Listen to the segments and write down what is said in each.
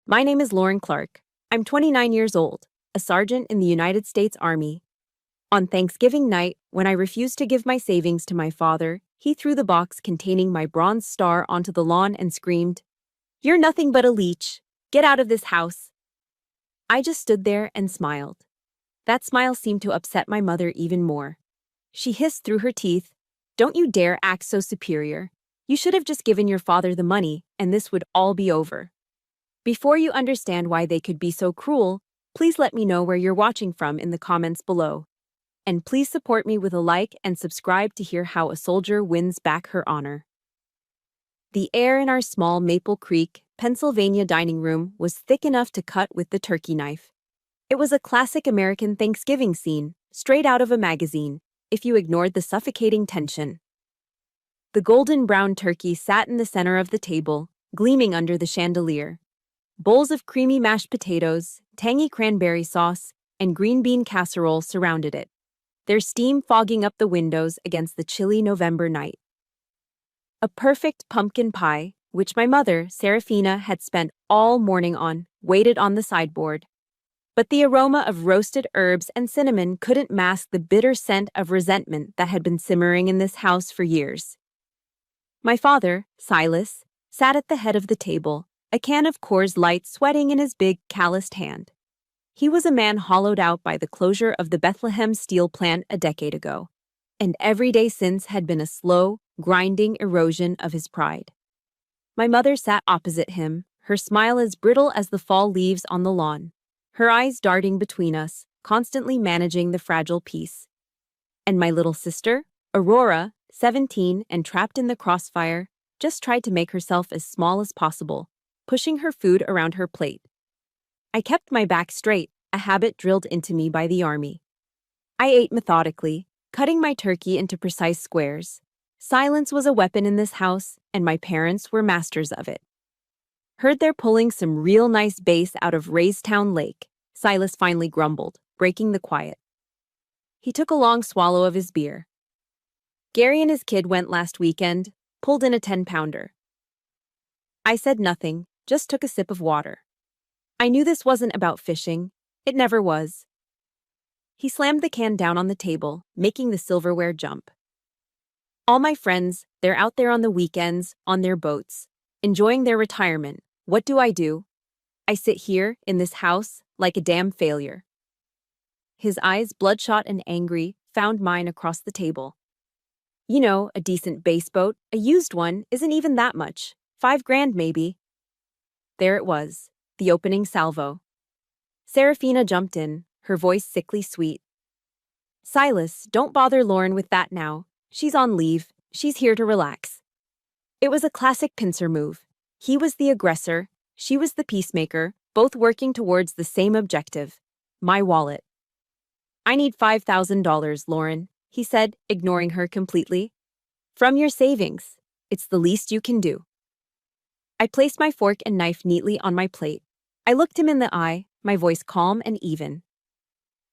My name is Lauren Clark. I'm 29 years old, a sergeant in the United States Army. On Thanksgiving night, when I refused to give my savings to my father, he threw the box containing my bronze star onto the lawn and screamed, "You're nothing but a leech. Get out of this house." I just stood there and smiled. That smile seemed to upset my mother even more. She hissed through her teeth, "Don't you dare act so superior. You should have just given your father the money, and this would all be over." Before you understand why they could be so cruel, please let me know where you're watching from in the comments below. And please support me with a like and subscribe to hear how a soldier wins back her honor. The air in our small Maple Creek, Pennsylvania dining room was thick enough to cut with the turkey knife. It was a classic American Thanksgiving scene, straight out of a magazine, if you ignored the suffocating tension. The golden brown turkey sat in the center of the table, gleaming under the chandelier. Bowls of creamy mashed potatoes, tangy cranberry sauce, and green bean casserole surrounded it, their steam fogging up the windows against the chilly November night. A perfect pumpkin pie, which my mother, Serafina, had spent all morning on, waited on the sideboard. But the aroma of roasted herbs and cinnamon couldn't mask the bitter scent of resentment that had been simmering in this house for years. My father, Silas, sat at the head of the table, a can of Coors Light sweating in his big, calloused hand. He was a man hollowed out by the closure of the Bethlehem steel plant a decade ago, and every day since had been a slow, grinding erosion of his pride. My mother sat opposite him, her smile as brittle as the fall leaves on the lawn, her eyes darting between us, constantly managing the fragile peace. And my little sister, Aurora, 17 and trapped in the crossfire, just tried to make herself as small as possible, pushing her food around her plate. I kept my back straight, a habit drilled into me by the Army. I ate methodically, cutting my turkey into precise squares. Silence was a weapon in this house, and my parents were masters of it. "Heard they're pulling some real nice bass out of Raystown Lake," Silas finally grumbled, breaking the quiet. He took a long swallow of his beer. "Gary and his kid went last weekend, pulled in a 10-pounder. I said nothing, just took a sip of water. I knew this wasn't about fishing. It never was. He slammed the can down on the table, making the silverware jump. "All my friends, they're out there on the weekends, on their boats, enjoying their retirement. What do? I sit here, in this house, like a damn failure." His eyes, bloodshot and angry, found mine across the table. "You know, a decent bass boat, a used one, isn't even that much. $5,000 maybe." There it was, the opening salvo. Serafina jumped in, her voice sickly sweet. "Silas, don't bother Lauren with that now. She's on leave. She's here to relax." It was a classic pincer move. He was the aggressor, she was the peacemaker, both working towards the same objective: my wallet. "I need $5,000, Lauren," he said, ignoring her completely. "From your savings. It's the least you can do." I placed my fork and knife neatly on my plate. I looked him in the eye, my voice calm and even.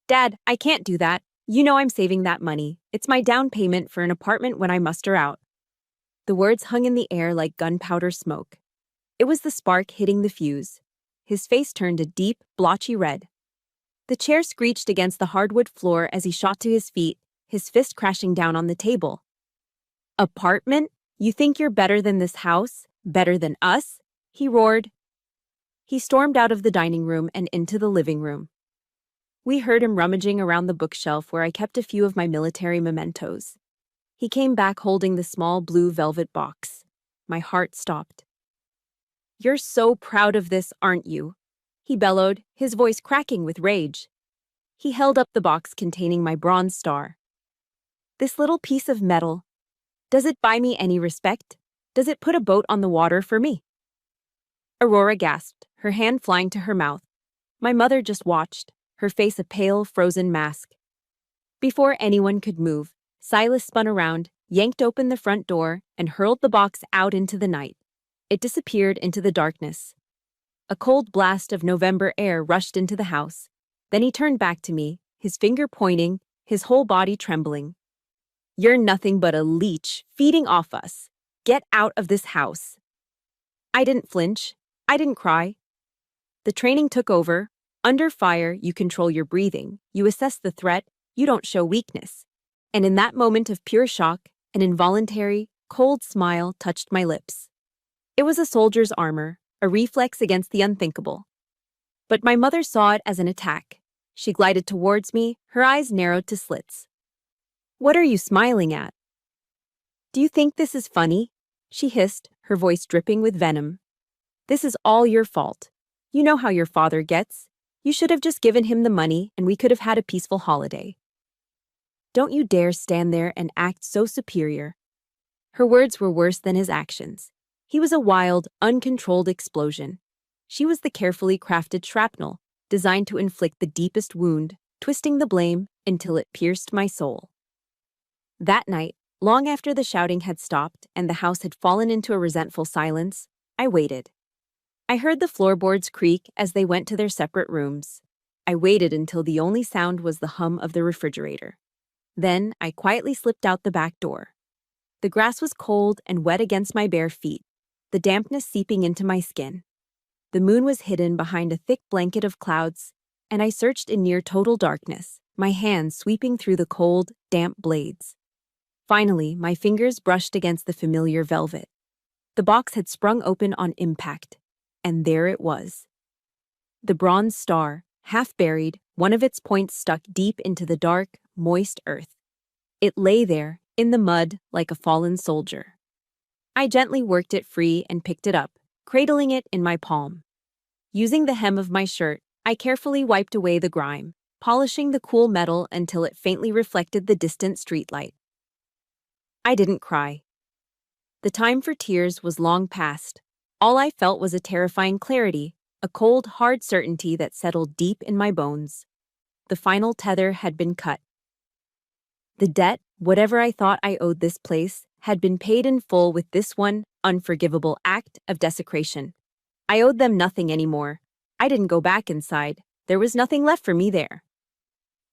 "Dad, I can't do that. You know I'm saving that money. It's my down payment for an apartment when I muster out." The words hung in the air like gunpowder smoke. It was the spark hitting the fuse. His face turned a deep, blotchy red. The chair screeched against the hardwood floor as he shot to his feet, his fist crashing down on the table. "Apartment? You think you're better than this house? Better than us?" he roared. He stormed out of the dining room and into the living room. We heard him rummaging around the bookshelf where I kept a few of my military mementos. He came back holding the small blue velvet box. My heart stopped. "You're so proud of this, aren't you?" he bellowed, his voice cracking with rage. He held up the box containing my bronze star. "This little piece of metal. Does it buy me any respect? Does it put a boat on the water for me?" Aurora gasped, her hand flying to her mouth. My mother just watched, her face a pale, frozen mask. Before anyone could move, Silas spun around, yanked open the front door, and hurled the box out into the night. It disappeared into the darkness. A cold blast of November air rushed into the house. Then he turned back to me, his finger pointing, his whole body trembling. "You're nothing but a leech, feeding off us. Get out of this house." I didn't flinch. I didn't cry. The training took over. Under fire, you control your breathing, you assess the threat, you don't show weakness. And in that moment of pure shock, an involuntary, cold smile touched my lips. It was a soldier's armor, a reflex against the unthinkable. But my mother saw it as an attack. She glided towards me, her eyes narrowed to slits. "What are you smiling at? Do you think this is funny?" she hissed, her voice dripping with venom. "This is all your fault. You know how your father gets. You should have just given him the money and we could have had a peaceful holiday. Don't you dare stand there and act so superior." Her words were worse than his actions. He was a wild, uncontrolled explosion. She was the carefully crafted shrapnel, designed to inflict the deepest wound, twisting the blame until it pierced my soul. That night, long after the shouting had stopped and the house had fallen into a resentful silence, I waited. I heard the floorboards creak as they went to their separate rooms. I waited until the only sound was the hum of the refrigerator. Then I quietly slipped out the back door. The grass was cold and wet against my bare feet, the dampness seeping into my skin. The moon was hidden behind a thick blanket of clouds, and I searched in near total darkness, my hands sweeping through the cold, damp blades. Finally, my fingers brushed against the familiar velvet. The box had sprung open on impact, and there it was. The bronze star, half buried, one of its points stuck deep into the dark, moist earth. It lay there, in the mud, like a fallen soldier. I gently worked it free and picked it up, cradling it in my palm. Using the hem of my shirt, I carefully wiped away the grime, polishing the cool metal until it faintly reflected the distant streetlight. I didn't cry. The time for tears was long past. All I felt was a terrifying clarity, a cold, hard certainty that settled deep in my bones. The final tether had been cut. The debt, whatever I thought I owed this place, had been paid in full with this one unforgivable act of desecration. I owed them nothing anymore. I didn't go back inside. There was nothing left for me there.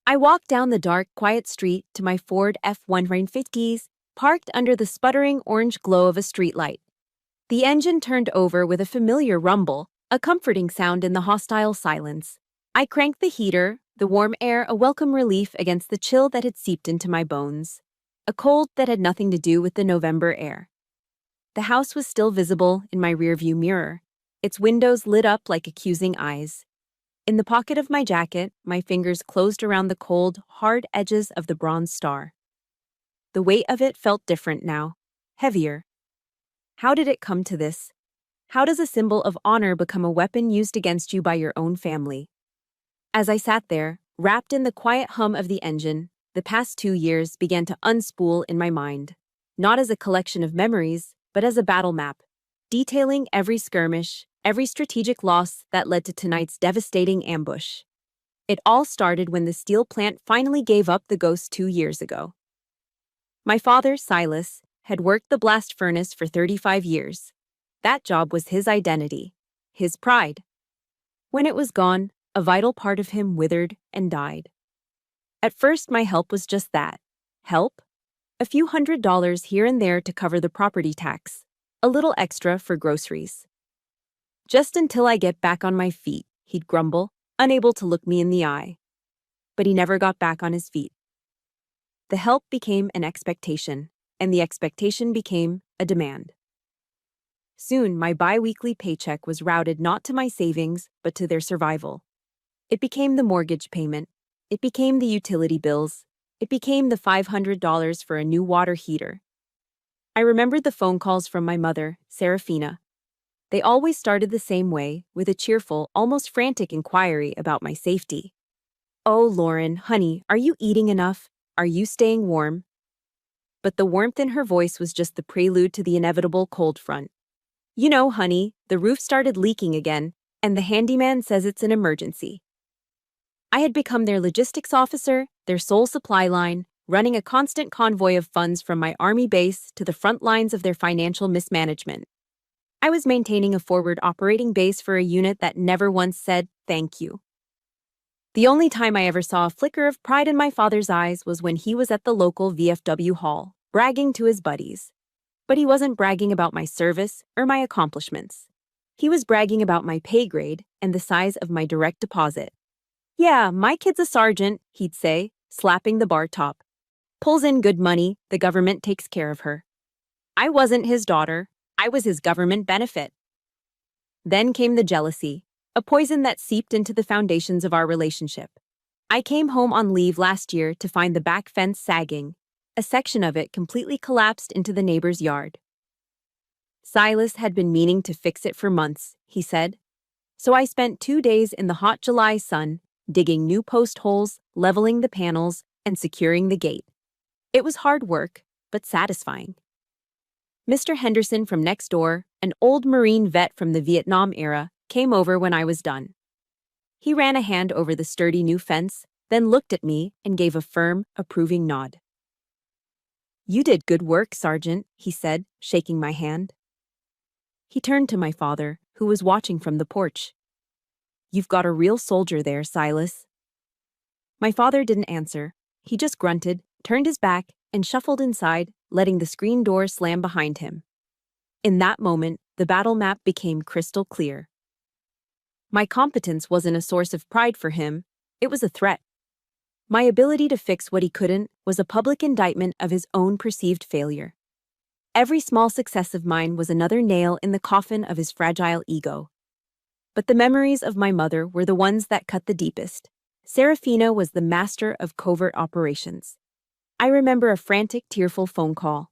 I walked down the dark, quiet street to my Ford F-150s, parked under the sputtering orange glow of a streetlight. The engine turned over with a familiar rumble, a comforting sound in the hostile silence. I cranked the heater, the warm air a welcome relief against the chill that had seeped into my bones. A cold that had nothing to do with the November air. The house was still visible in my rearview mirror, its windows lit up like accusing eyes. In the pocket of my jacket, my fingers closed around the cold, hard edges of the bronze star. The weight of it felt different now, heavier. How did it come to this? How does a symbol of honor become a weapon used against you by your own family? As I sat there, wrapped in the quiet hum of the engine, the past 2 years began to unspool in my mind, not as a collection of memories, but as a battle map, detailing every skirmish, every strategic loss that led to tonight's devastating ambush. It all started when the steel plant finally gave up the ghost 2 years ago. My father, Silas, had worked the blast furnace for 35 years. That job was his identity, his pride. When it was gone, a vital part of him withered and died. At first, my help was just that. Help? A few $100s here and there to cover the property tax, a little extra for groceries. "Just until I get back on my feet," he'd grumble, unable to look me in the eye. But he never got back on his feet. The help became an expectation, and the expectation became a demand. Soon, my bi-weekly paycheck was routed not to my savings, but to their survival. It became the mortgage payment. It became the utility bills. It became the $500 for a new water heater. I remembered the phone calls from my mother, Serafina. They always started the same way, with a cheerful, almost frantic inquiry about my safety. "Oh, Lauren, honey, are you eating enough? Are you staying warm?" But the warmth in her voice was just the prelude to the inevitable cold front. "You know, honey, the roof started leaking again, and the handyman says it's an emergency." I had become their logistics officer, their sole supply line, running a constant convoy of funds from my army base to the front lines of their financial mismanagement. I was maintaining a forward operating base for a unit that never once said thank you. The only time I ever saw a flicker of pride in my father's eyes was when he was at the local VFW hall, bragging to his buddies. But he wasn't bragging about my service or my accomplishments. He was bragging about my pay grade and the size of my direct deposit. "Yeah, my kid's a sergeant," he'd say, slapping the bar top. "Pulls in good money, the government takes care of her." I wasn't his daughter. I was his government benefit. Then came the jealousy, a poison that seeped into the foundations of our relationship. I came home on leave last year to find the back fence sagging. A section of it completely collapsed into the neighbor's yard. Silas had been meaning to fix it for months, he said. So I spent 2 days in the hot July sun, digging new post holes, leveling the panels, and securing the gate. It was hard work, but satisfying. Mr. Henderson from next door, an old Marine vet from the Vietnam era, came over when I was done. He ran a hand over the sturdy new fence, then looked at me and gave a firm, approving nod. "You did good work, Sergeant," he said, shaking my hand. He turned to my father, who was watching from the porch. "You've got a real soldier there, Silas." My father didn't answer. He just grunted, turned his back, and shuffled inside, letting the screen door slam behind him. In that moment, the battle map became crystal clear. My competence wasn't a source of pride for him, it was a threat. My ability to fix what he couldn't was a public indictment of his own perceived failure. Every small success of mine was another nail in the coffin of his fragile ego. But the memories of my mother were the ones that cut the deepest. Serafina was the master of covert operations. I remember a frantic, tearful phone call.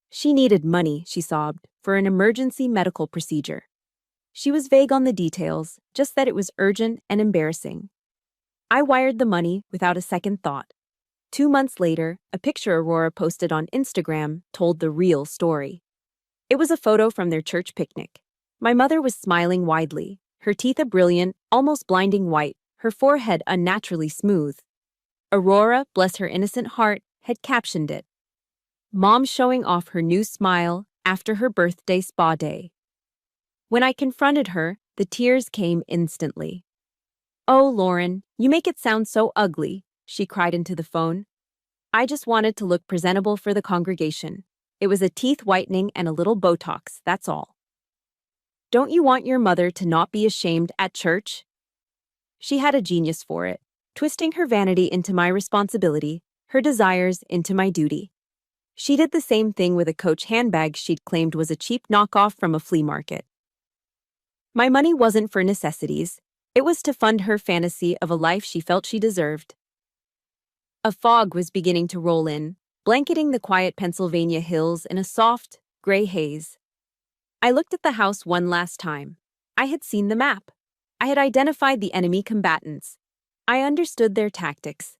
She needed money, she sobbed, for an emergency medical procedure. She was vague on the details, just that it was urgent and embarrassing. I wired the money without a second thought. 2 months later, a picture Aurora posted on Instagram told the real story. It was a photo from their church picnic. My mother was smiling widely, her teeth a brilliant, almost blinding white, her forehead unnaturally smooth. Aurora, bless her innocent heart, had captioned it. "Mom showing off her new smile after her birthday spa day." When I confronted her, the tears came instantly. "Oh, Lauren, you make it sound so ugly," she cried into the phone. "I just wanted to look presentable for the congregation. It was a teeth whitening and a little Botox, that's all." Don't you want your mother to not be ashamed at church? She had a genius for it, twisting her vanity into my responsibility, her desires into my duty. She did the same thing with a Coach handbag she'd claimed was a cheap knockoff from a flea market. My money wasn't for necessities. It was to fund her fantasy of a life she felt she deserved. A fog was beginning to roll in, blanketing the quiet Pennsylvania hills in a soft, gray haze. I looked at the house one last time. I had seen the map. I had identified the enemy combatants. I understood their tactics.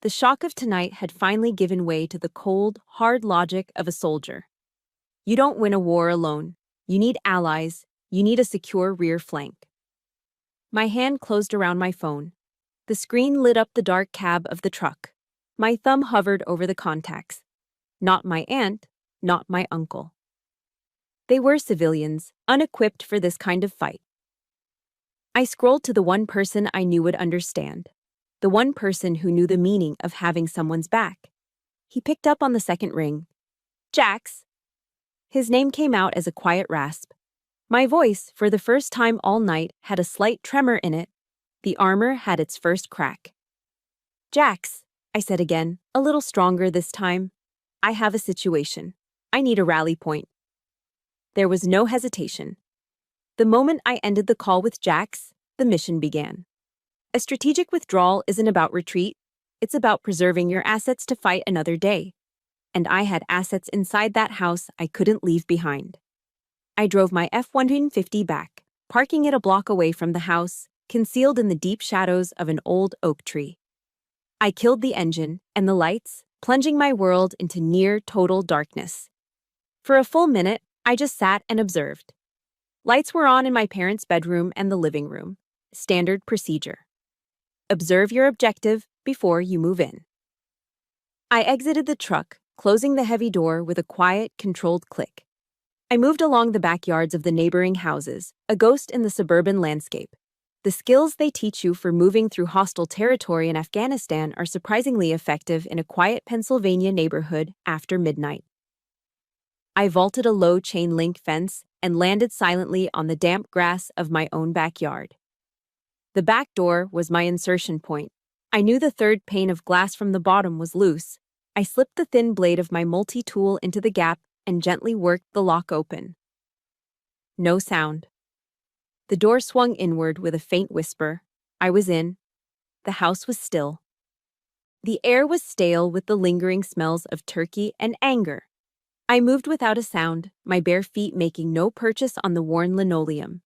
The shock of tonight had finally given way to the cold, hard logic of a soldier. You don't win a war alone. You need allies. You need a secure rear flank. My hand closed around my phone. The screen lit up the dark cab of the truck. My thumb hovered over the contacts. Not my aunt, not my uncle. They were civilians, unequipped for this kind of fight. I scrolled to the one person I knew would understand. The one person who knew the meaning of having someone's back. He picked up on the second ring. "Jax." His name came out as a quiet rasp. My voice, for the first time all night, had a slight tremor in it. The armor had its first crack. "Jax," I said again, a little stronger this time. "I have a situation. I need a rally point." There was no hesitation. The moment I ended the call with Jax, the mission began. A strategic withdrawal isn't about retreat. It's about preserving your assets to fight another day. And I had assets inside that house I couldn't leave behind. I drove my F-150 back, parking it a block away from the house, concealed in the deep shadows of an old oak tree. I killed the engine and the lights, plunging my world into near total darkness. For a full minute, I just sat and observed. Lights were on in my parents' bedroom and the living room. Standard procedure. Observe your objective before you move in. I exited the truck, closing the heavy door with a quiet, controlled click. I moved along the backyards of the neighboring houses, a ghost in the suburban landscape. The skills they teach you for moving through hostile territory in Afghanistan are surprisingly effective in a quiet Pennsylvania neighborhood after midnight. I vaulted a low chain-link fence and landed silently on the damp grass of my own backyard. The back door was my insertion point. I knew the third pane of glass from the bottom was loose. I slipped the thin blade of my multi-tool into the gap and gently worked the lock open. No sound. The door swung inward with a faint whisper. I was in. The house was still. The air was stale with the lingering smells of turkey and anger. I moved without a sound, my bare feet making no purchase on the worn linoleum.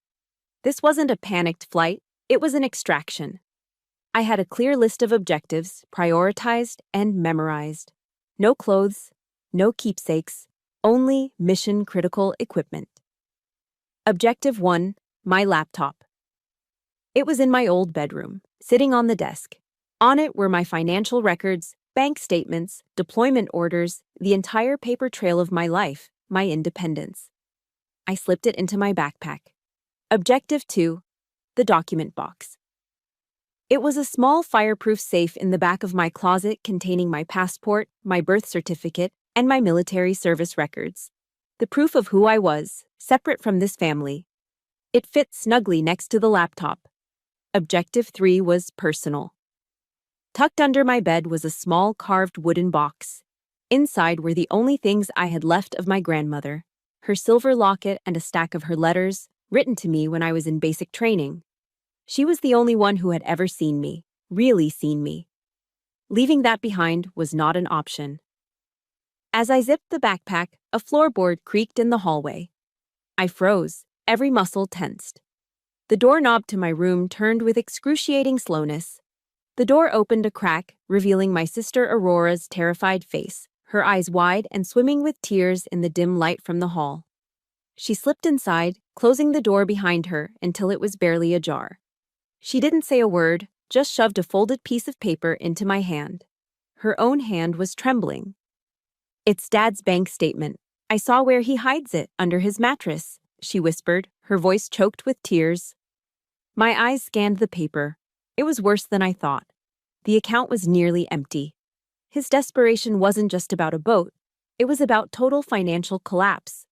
This wasn't a panicked flight, it was an extraction. I had a clear list of objectives, prioritized and memorized. No clothes, no keepsakes, only mission-critical equipment. Objective 1, my laptop. It was in my old bedroom, sitting on the desk. On it were my financial records, bank statements, deployment orders, the entire paper trail of my life, my independence. I slipped it into my backpack. Objective 2, the document box. It was a small fireproof safe in the back of my closet containing my passport, my birth certificate, and my military service records. The proof of who I was, separate from this family. It fit snugly next to the laptop. Objective 3 was personal. Tucked under my bed was a small carved wooden box. Inside were the only things I had left of my grandmother, her silver locket and a stack of her letters, written to me when I was in basic training. She was the only one who had ever seen me, really seen me. Leaving that behind was not an option. As I zipped the backpack, a floorboard creaked in the hallway. I froze, every muscle tensed. The doorknob to my room turned with excruciating slowness. The door opened a crack, revealing my sister Aurora's terrified face, her eyes wide and swimming with tears in the dim light from the hall. She slipped inside, closing the door behind her until it was barely ajar. She didn't say a word, just shoved a folded piece of paper into my hand. Her own hand was trembling. "It's Dad's bank statement. I saw where he hides it, under his mattress," she whispered, her voice choked with tears. My eyes scanned the paper. It was worse than I thought. The account was nearly empty. His desperation wasn't just about a boat. It was about total financial collapse.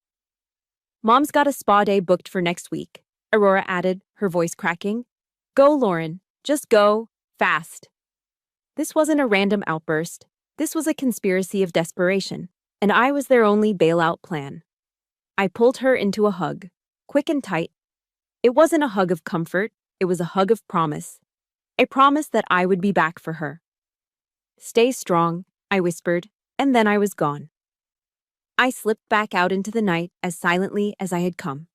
"Mom's got a spa day booked for next week," Aurora added, her voice cracking. "Go, Lauren. Just go. Fast." This wasn't a random outburst. This was a conspiracy of desperation, and I was their only bailout plan. I pulled her into a hug, quick and tight. It wasn't a hug of comfort, it was a hug of promise. A promise that I would be back for her. "Stay strong," I whispered, and then I was gone. I slipped back out into the night as silently as I had come.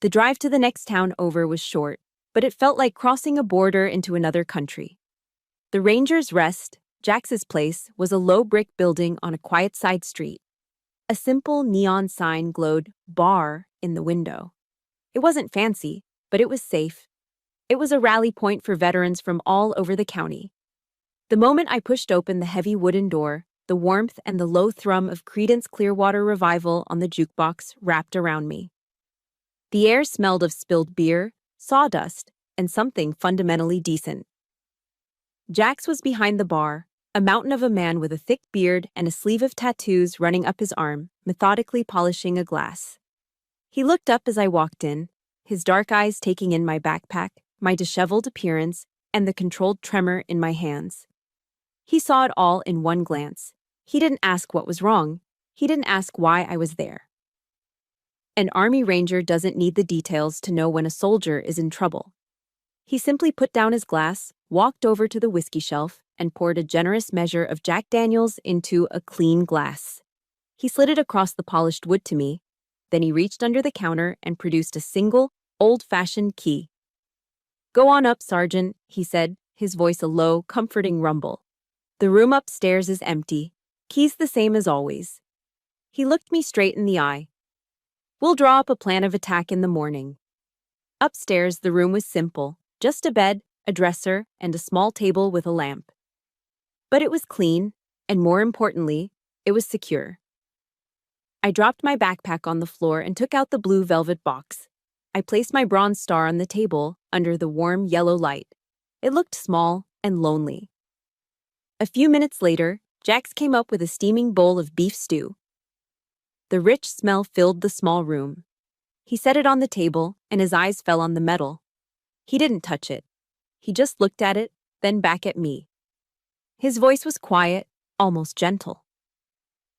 The drive to the next town over was short, but it felt like crossing a border into another country. The Ranger's Rest, Jax's place, was a low brick building on a quiet side street. A simple neon sign glowed "Bar" in the window. It wasn't fancy, but it was safe. It was a rally point for veterans from all over the county. The moment I pushed open the heavy wooden door, the warmth and the low thrum of Creedence Clearwater Revival on the jukebox wrapped around me. The air smelled of spilled beer, sawdust, and something fundamentally decent. Jax was behind the bar, a mountain of a man with a thick beard and a sleeve of tattoos running up his arm, methodically polishing a glass. He looked up as I walked in, his dark eyes taking in my backpack, my disheveled appearance, and the controlled tremor in my hands. He saw it all in one glance. He didn't ask what was wrong. He didn't ask why I was there. An Army Ranger doesn't need the details to know when a soldier is in trouble. He simply put down his glass, walked over to the whiskey shelf, and poured a generous measure of Jack Daniels into a clean glass. He slid it across the polished wood to me. Then he reached under the counter and produced a single, old-fashioned key. "Go on up, Sergeant," he said, his voice a low, comforting rumble. "The room upstairs is empty. Key's the same as always." He looked me straight in the eye. "We'll draw up a plan of attack in the morning." Upstairs, the room was simple, just a bed, a dresser, and a small table with a lamp. But it was clean, and more importantly, it was secure. I dropped my backpack on the floor and took out the blue velvet box. I placed my bronze star on the table under the warm yellow light. It looked small and lonely. A few minutes later, Jax came up with a steaming bowl of beef stew. The rich smell filled the small room. He set it on the table, and his eyes fell on the metal. He didn't touch it. He just looked at it, then back at me. His voice was quiet, almost gentle.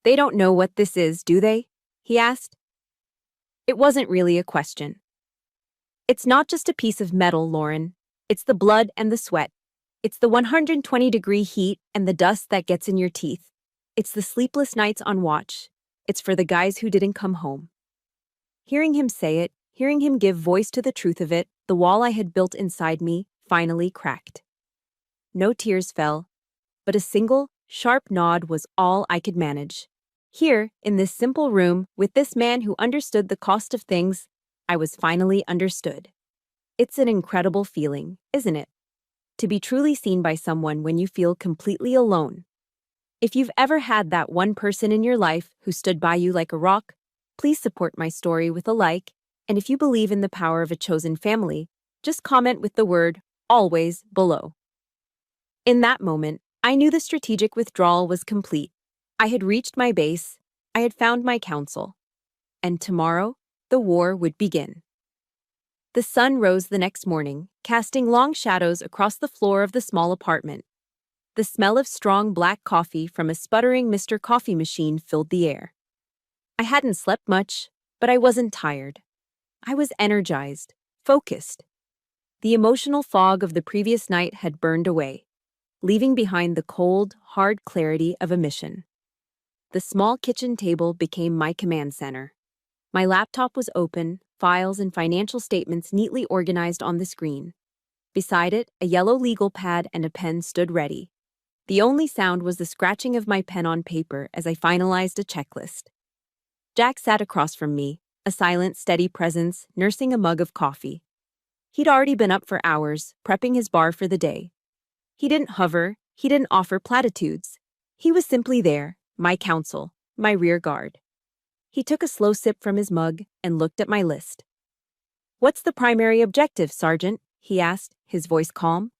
"They don't know what this is, do they?" he asked. It wasn't really a question. "It's not just a piece of metal, Lauren. It's the blood and the sweat. It's the 120-degree heat and the dust that gets in your teeth. It's the sleepless nights on watch. It's for the guys who didn't come home." Hearing him say it, hearing him give voice to the truth of it, the wall I had built inside me finally cracked. No tears fell, but a single, sharp nod was all I could manage. Here, in this simple room, with this man who understood the cost of things, I was finally understood. It's an incredible feeling, isn't it? To be truly seen by someone when you feel completely alone. If you've ever had that one person in your life who stood by you like a rock, please support my story with a like, and if you believe in the power of a chosen family, just comment with the word "always" below. In that moment, I knew the strategic withdrawal was complete. I had reached my base, I had found my counsel, and tomorrow, the war would begin. The sun rose the next morning, casting long shadows across the floor of the small apartment. The smell of strong black coffee from a sputtering Mr. Coffee machine filled the air. I hadn't slept much, but I wasn't tired. I was energized, focused. The emotional fog of the previous night had burned away, leaving behind the cold, hard clarity of a mission. The small kitchen table became my command center. My laptop was open, files and financial statements neatly organized on the screen. Beside it, a yellow legal pad and a pen stood ready. The only sound was the scratching of my pen on paper as I finalized a checklist. Jack sat across from me, a silent, steady presence, nursing a mug of coffee. He'd already been up for hours, prepping his bar for the day. He didn't hover, he didn't offer platitudes. He was simply there, my counsel, my rear guard. He took a slow sip from his mug and looked at my list. "What's the primary objective, Sergeant?" he asked, his voice calm.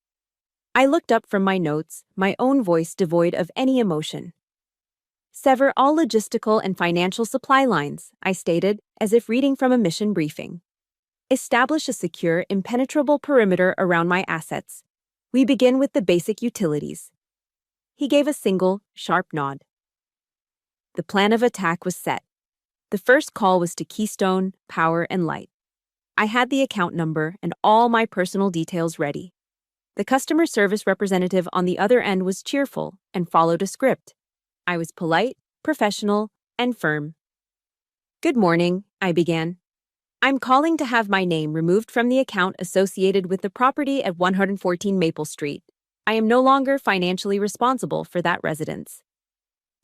I looked up from my notes, my own voice devoid of any emotion. "Sever all logistical and financial supply lines," I stated, as if reading from a mission briefing. "Establish a secure, impenetrable perimeter around my assets. We begin with the basic utilities." He gave a single, sharp nod. The plan of attack was set. The first call was to Keystone, Power, and Light. I had the account number and all my personal details ready. The customer service representative on the other end was cheerful and followed a script. I was polite, professional, and firm. "Good morning," I began. "I'm calling to have my name removed from the account associated with the property at 114 Maple Street. I am no longer financially responsible for that residence."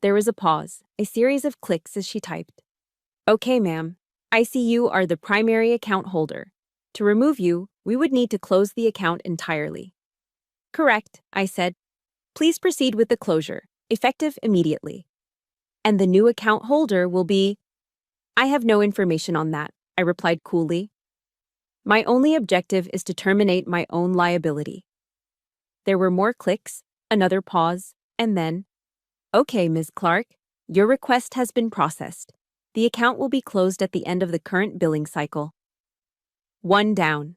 There was a pause, a series of clicks as she typed. "Okay, ma'am. I see you are the primary account holder. To remove you, we would need to close the account entirely." "Correct," I said. "Please proceed with the closure, effective immediately." "And the new account holder will be—" "I have no information on that," I replied coolly. "My only objective is to terminate my own liability." There were more clicks, another pause, and then, "Okay, Ms. Clark, your request has been processed. The account will be closed at the end of the current billing cycle." One down.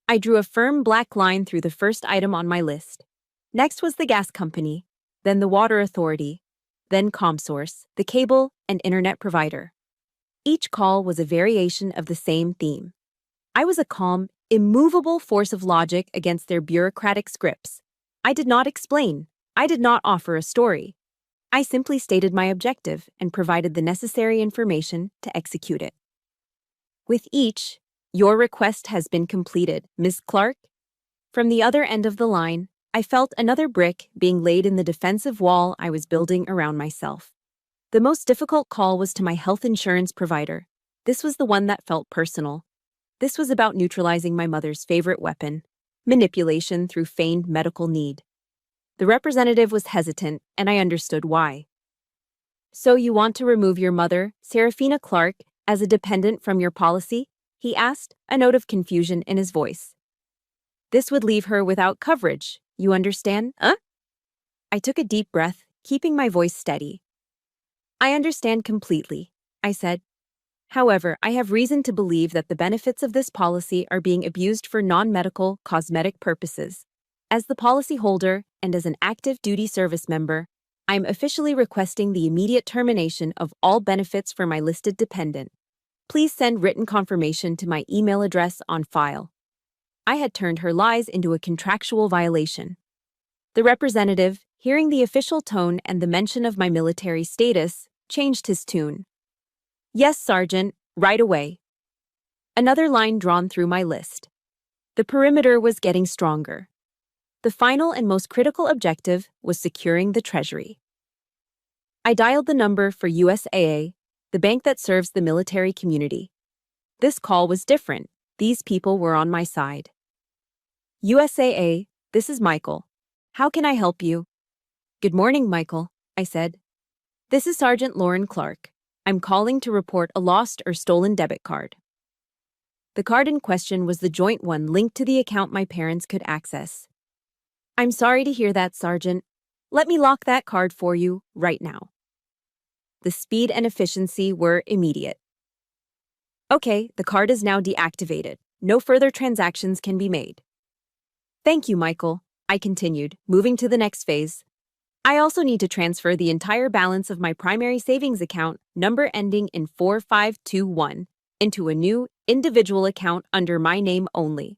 I drew a firm black line through the first item on my list. Next was the gas company, then the water authority, then ComSource, the cable and internet provider. Each call was a variation of the same theme. I was a calm, immovable force of logic against their bureaucratic scripts. I did not explain. I did not offer a story. I simply stated my objective and provided the necessary information to execute it. With each, "Your request has been completed, Ms. Clark." From the other end of the line, I felt another brick being laid in the defensive wall I was building around myself. The most difficult call was to my health insurance provider. This was the one that felt personal. This was about neutralizing my mother's favorite weapon, manipulation through feigned medical need. The representative was hesitant, and I understood why. "So you want to remove your mother, Serafina Clark, as a dependent from your policy?" he asked, a note of confusion in his voice. "This would leave her without coverage, you understand, huh?" I took a deep breath, keeping my voice steady. "I understand completely," I said. However, I have reason to believe that the benefits of this policy are being abused for non-medical, cosmetic purposes. As the policyholder and as an active duty service member, I am officially requesting the immediate termination of all benefits for my listed dependent. Please send written confirmation to my email address on file. I had turned her lies into a contractual violation. The representative, hearing the official tone and the mention of my military status, changed his tune. Yes, Sergeant, right away. Another line drawn through my list. The perimeter was getting stronger. The final and most critical objective was securing the Treasury. I dialed the number for USAA, the bank that serves the military community. This call was different. These people were on my side. USAA, this is Michael. How can I help you? Good morning, Michael, I said. This is Sergeant Lauren Clark. I'm calling to report a lost or stolen debit card. The card in question was the joint one linked to the account my parents could access. I'm sorry to hear that, Sergeant. Let me lock that card for you right now. The speed and efficiency were immediate. Okay, the card is now deactivated. No further transactions can be made. Thank you, Michael, I continued, moving to the next phase. I also need to transfer the entire balance of my primary savings account, number ending in 4521, into a new, individual account under my name only.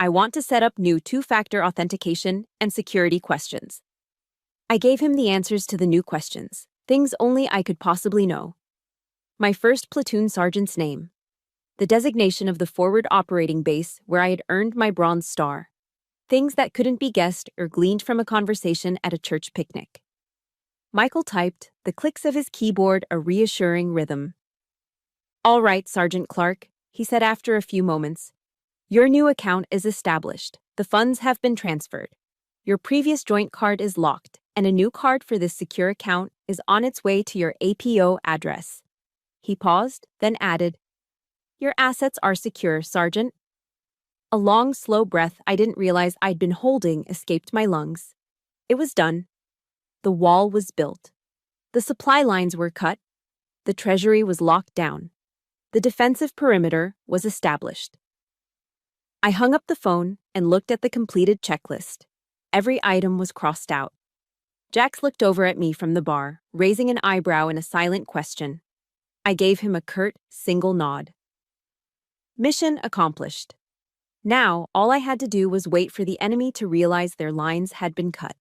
I want to set up new two-factor authentication and security questions. I gave him the answers to the new questions, things only I could possibly know. My first platoon sergeant's name. The designation of the forward operating base where I had earned my Bronze Star. Things that couldn't be guessed or gleaned from a conversation at a church picnic. Michael typed, the clicks of his keyboard a reassuring rhythm. All right, Sergeant Clark, he said after a few moments. Your new account is established. The funds have been transferred. Your previous joint card is locked, and a new card for this secure account is on its way to your APO address. He paused, then added, Your assets are secure, Sergeant. A long, slow breath I didn't realize I'd been holding escaped my lungs. It was done. The wall was built. The supply lines were cut. The treasury was locked down. The defensive perimeter was established. I hung up the phone and looked at the completed checklist. Every item was crossed out. Jax looked over at me from the bar, raising an eyebrow in a silent question. I gave him a curt, single nod. Mission accomplished. Now, all I had to do was wait for the enemy to realize their lines had been cut.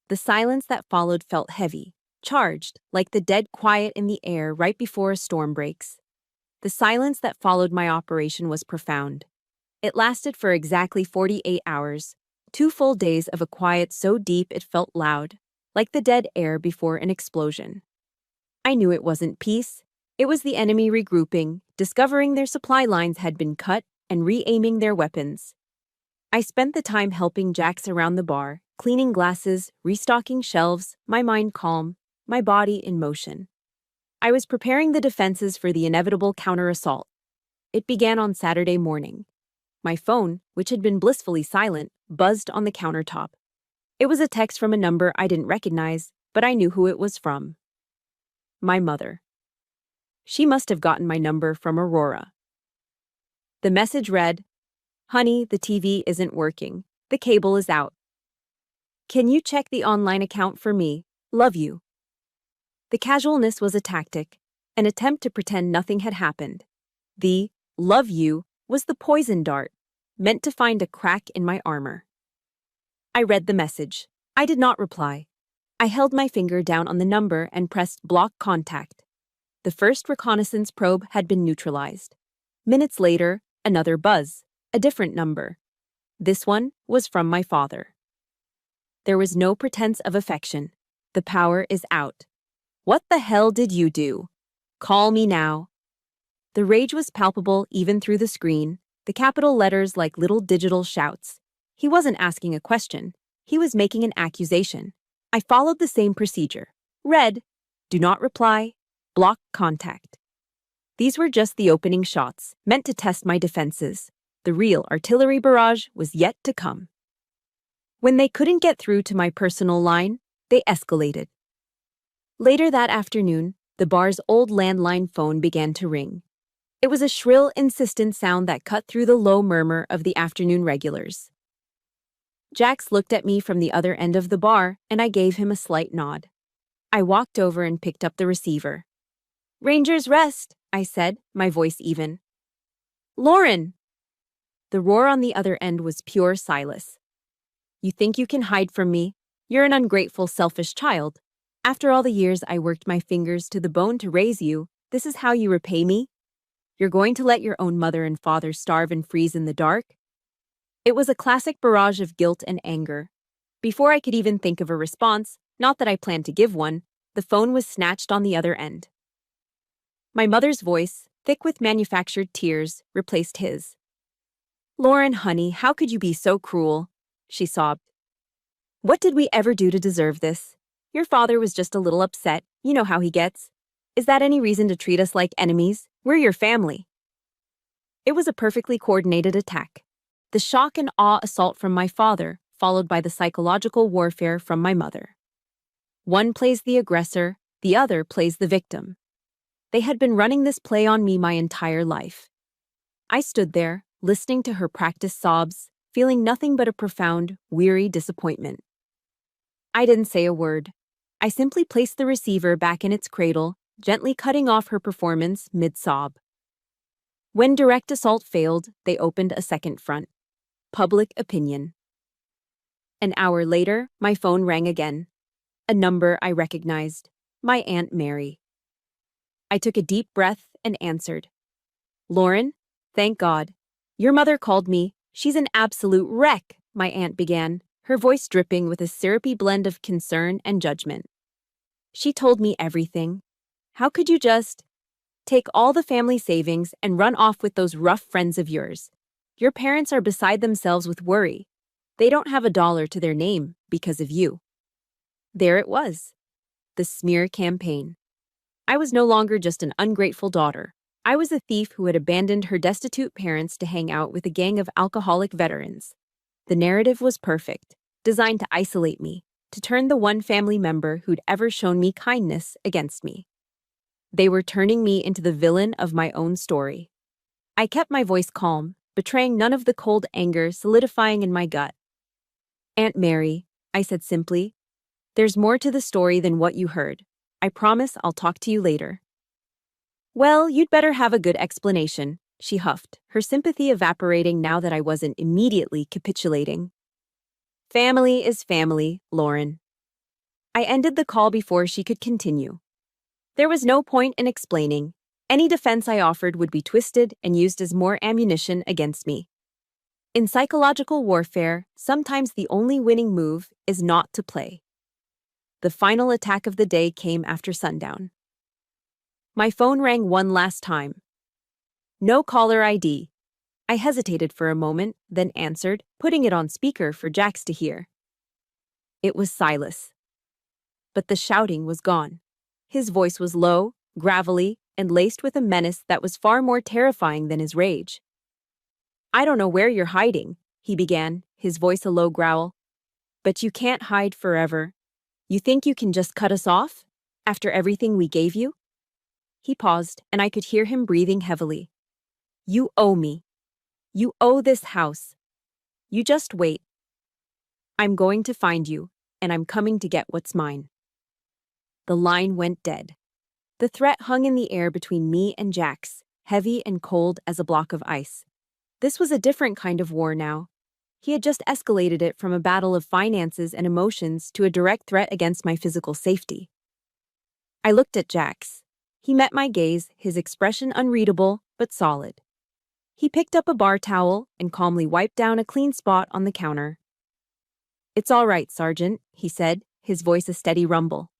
The silence that followed felt heavy, charged, like the dead quiet in the air right before a storm breaks. The silence that followed my operation was profound. It lasted for exactly 48 hours, 2 full days of a quiet so deep it felt loud, like the dead air before an explosion. I knew it wasn't peace. It was the enemy regrouping, discovering their supply lines had been cut, and re-aiming their weapons. I spent the time helping Jax around the bar, cleaning glasses, restocking shelves, my mind calm, my body in motion. I was preparing the defenses for the inevitable counter-assault. It began on Saturday morning. My phone, which had been blissfully silent, buzzed on the countertop. It was a text from a number I didn't recognize, but I knew who it was from. My mother. She must have gotten my number from Aurora. The message read, Honey, the TV isn't working. The cable is out. Can you check the online account for me? Love you. The casualness was a tactic, an attempt to pretend nothing had happened. The love you was the poison dart, meant to find a crack in my armor. I read the message. I did not reply. I held my finger down on the number and pressed block contact. The first reconnaissance probe had been neutralized. Minutes later, another buzz, a different number. This one was from my father. There was no pretense of affection. The power is out. What the hell did you do? Call me now. The rage was palpable even through the screen, the capital letters like little digital shouts. He wasn't asking a question. He was making an accusation. I followed the same procedure. Read, do not reply, block contact. These were just the opening shots, meant to test my defenses. The real artillery barrage was yet to come. When they couldn't get through to my personal line, they escalated. Later that afternoon, The bar's old landline phone began to ring. It was a shrill, insistent sound that cut through the low murmur of the afternoon regulars. Jax looked at me from the other end of the bar, and I gave him a slight nod. I walked over and picked up the receiver. "Rangers rest," I said, my voice even. "Lauren!" The roar on the other end was pure Silas. "You think you can hide from me? You're an ungrateful, selfish child. After all the years I worked my fingers to the bone to raise you, this is how you repay me? You're going to let your own mother and father starve and freeze in the dark?" It was a classic barrage of guilt and anger. Before I could even think of a response, not that I planned to give one, the phone was snatched on the other end. My mother's voice, thick with manufactured tears, replaced his. "Lauren, honey, how could you be so cruel?" she sobbed. "What did we ever do to deserve this? Your father was just a little upset. You know how he gets. Is that any reason to treat us like enemies? We're your family." It was a perfectly coordinated attack. The shock and awe assault from my father, followed by the psychological warfare from my mother. One plays the aggressor, the other plays the victim. They had been running this play on me my entire life. I stood there, listening to her practice sobs, feeling nothing but a profound, weary disappointment. I didn't say a word. I simply placed the receiver back in its cradle, gently cutting off her performance mid-sob. When direct assault failed, they opened a second front. Public opinion. An hour later, my phone rang again. A number I recognized. My Aunt Mary. I took a deep breath and answered. "Lauren, thank God. Your mother called me. She's an absolute wreck," my aunt began, her voice dripping with a syrupy blend of concern and judgment. "She told me everything. How could you just take all the family savings and run off with those rough friends of yours? Your parents are beside themselves with worry. They don't have a dollar to their name because of you." There it was. The smear campaign. I was no longer just an ungrateful daughter. I was a thief who had abandoned her destitute parents to hang out with a gang of alcoholic veterans. The narrative was perfect, designed to isolate me, to turn the one family member who'd ever shown me kindness against me. They were turning me into the villain of my own story. I kept my voice calm, betraying none of the cold anger solidifying in my gut. "Aunt Mary," I said simply, "there's more to the story than what you heard. I promise I'll talk to you later." "Well, you'd better have a good explanation," she huffed, her sympathy evaporating now that I wasn't immediately capitulating. "Family is family, Lauren." I ended the call before she could continue. There was no point in explaining. Any defense I offered would be twisted and used as more ammunition against me. In psychological warfare, sometimes the only winning move is not to play. The final attack of the day came after sundown. My phone rang one last time. No caller ID. I hesitated for a moment, then answered, putting it on speaker for Jax to hear. It was Silas. But the shouting was gone. His voice was low, gravelly, and laced with a menace that was far more terrifying than his rage. "I don't know where you're hiding," he began, his voice a low growl. "But you can't hide forever. You think you can just cut us off? After everything we gave you?" He paused, and I could hear him breathing heavily. "You owe me. You owe this house. You just wait. I'm going to find you, and I'm coming to get what's mine." The line went dead. The threat hung in the air between me and Jax, heavy and cold as a block of ice. This was a different kind of war now. He had just escalated it from a battle of finances and emotions to a direct threat against my physical safety. I looked at Jax. He met my gaze, his expression unreadable but solid. He picked up a bar towel and calmly wiped down a clean spot on the counter. "It's all right, Sergeant," he said, his voice a steady rumble.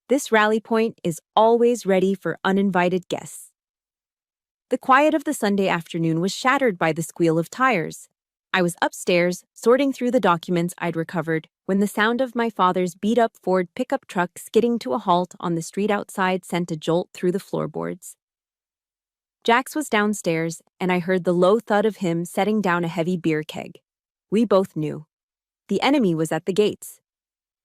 "This rally point is always ready for uninvited guests." The quiet of the Sunday afternoon was shattered by the squeal of tires. I was upstairs, sorting through the documents I'd recovered, when the sound of my father's beat-up Ford pickup truck skidding to a halt on the street outside sent a jolt through the floorboards. Jax was downstairs, and I heard the low thud of him setting down a heavy beer keg. We both knew. The enemy was at the gates.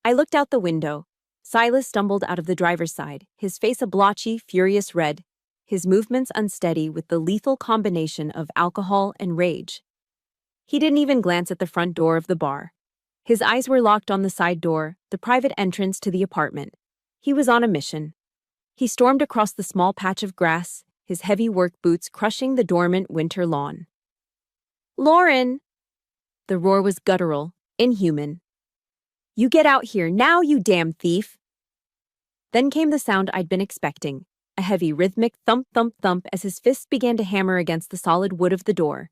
I looked out the window. Silas stumbled out of the driver's side, his face a blotchy, furious red, his movements unsteady with the lethal combination of alcohol and rage. He didn't even glance at the front door of the bar. His eyes were locked on the side door, the private entrance to the apartment. He was on a mission. He stormed across the small patch of grass, his heavy work boots crushing the dormant winter lawn. "Lauren!" The roar was guttural, inhuman. "You get out here, now, you damn thief!" Then came the sound I'd been expecting, a heavy rhythmic thump-thump-thump as his fists began to hammer against the solid wood of the door.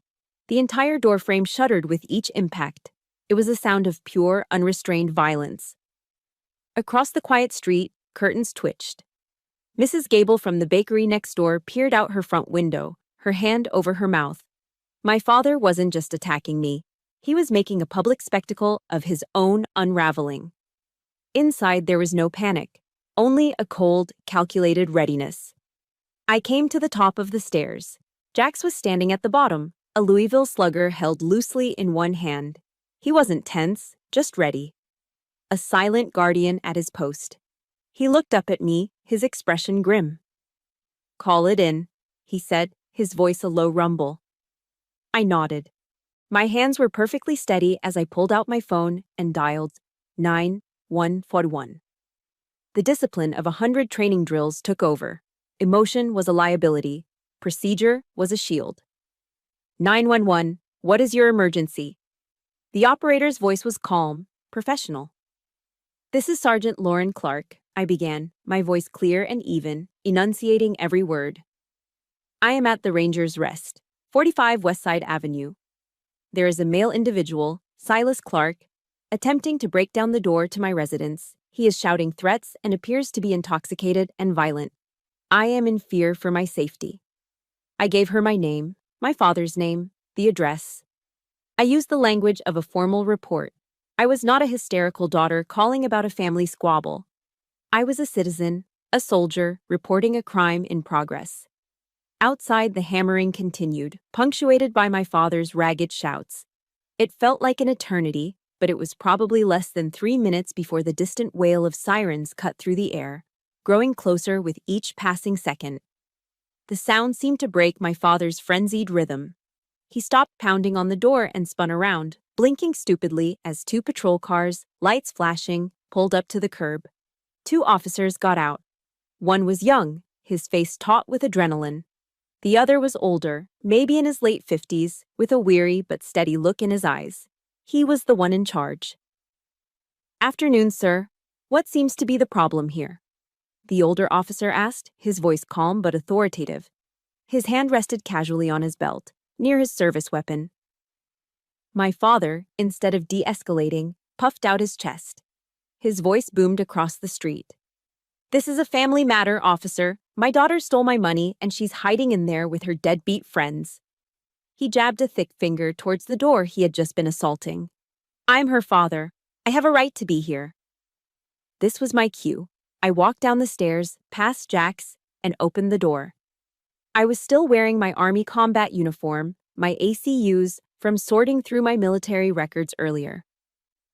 The entire doorframe shuddered with each impact. It was a sound of pure, unrestrained violence. Across the quiet street, curtains twitched. Mrs. Gable from the bakery next door peered out her front window, her hand over her mouth. My father wasn't just attacking me. He was making a public spectacle of his own unraveling. Inside there was no panic, only a cold, calculated readiness. I came to the top of the stairs. Jax was standing at the bottom, a Louisville Slugger held loosely in one hand. He wasn't tense, just ready. A silent guardian at his post. He looked up at me, his expression grim. "Call it in," he said, his voice a low rumble. I nodded. My hands were perfectly steady as I pulled out my phone and dialed 911. The discipline of 100 training drills took over. Emotion was a liability. Procedure was a shield. 911, what is your emergency? The operator's voice was calm, professional. "This is Sergeant Lauren Clark," I began, my voice clear and even, enunciating every word. "I am at the Ranger's Rest, 45 Westside Avenue. There is a male individual, Silas Clark, attempting to break down the door to my residence. He is shouting threats and appears to be intoxicated and violent. I am in fear for my safety." I gave her my name, my father's name, the address. I used the language of a formal report. I was not a hysterical daughter calling about a family squabble. I was a citizen, a soldier, reporting a crime in progress. Outside, the hammering continued, punctuated by my father's ragged shouts. It felt like an eternity, but it was probably less than 3 minutes before the distant wail of sirens cut through the air, growing closer with each passing second. The sound seemed to break my father's frenzied rhythm. He stopped pounding on the door and spun around, blinking stupidly as 2 patrol cars, lights flashing, pulled up to the curb. 2 officers got out. One was young, his face taut with adrenaline. The other was older, maybe in his late 50s, with a weary but steady look in his eyes. He was the one in charge. "Afternoon, sir. What seems to be the problem here?" The older officer asked, his voice calm but authoritative. His hand rested casually on his belt, near his service weapon. My father, instead of de-escalating, puffed out his chest. His voice boomed across the street. "This is a family matter, officer. My daughter stole my money, and she's hiding in there with her deadbeat friends." He jabbed a thick finger towards the door he had just been assaulting. "I'm her father. I have a right to be here." This was my cue. I walked down the stairs, past Jax, and opened the door. I was still wearing my Army combat uniform, my ACUs, from sorting through my military records earlier.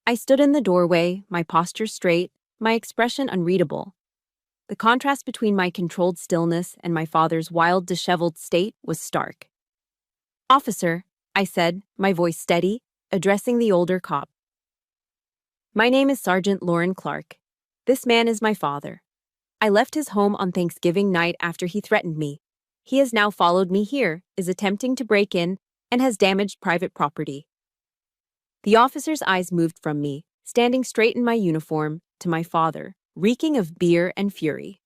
I stood in the doorway, my posture straight, my expression unreadable. The contrast between my controlled stillness and my father's wild, disheveled state was stark. "Officer," I said, my voice steady, addressing the older cop. "My name is Sergeant Lauren Clark. This man is my father. I left his home on Thanksgiving night after he threatened me. He has now followed me here, is attempting to break in, and has damaged private property." The officer's eyes moved from me, standing straight in my uniform, to my father, reeking of beer and fury.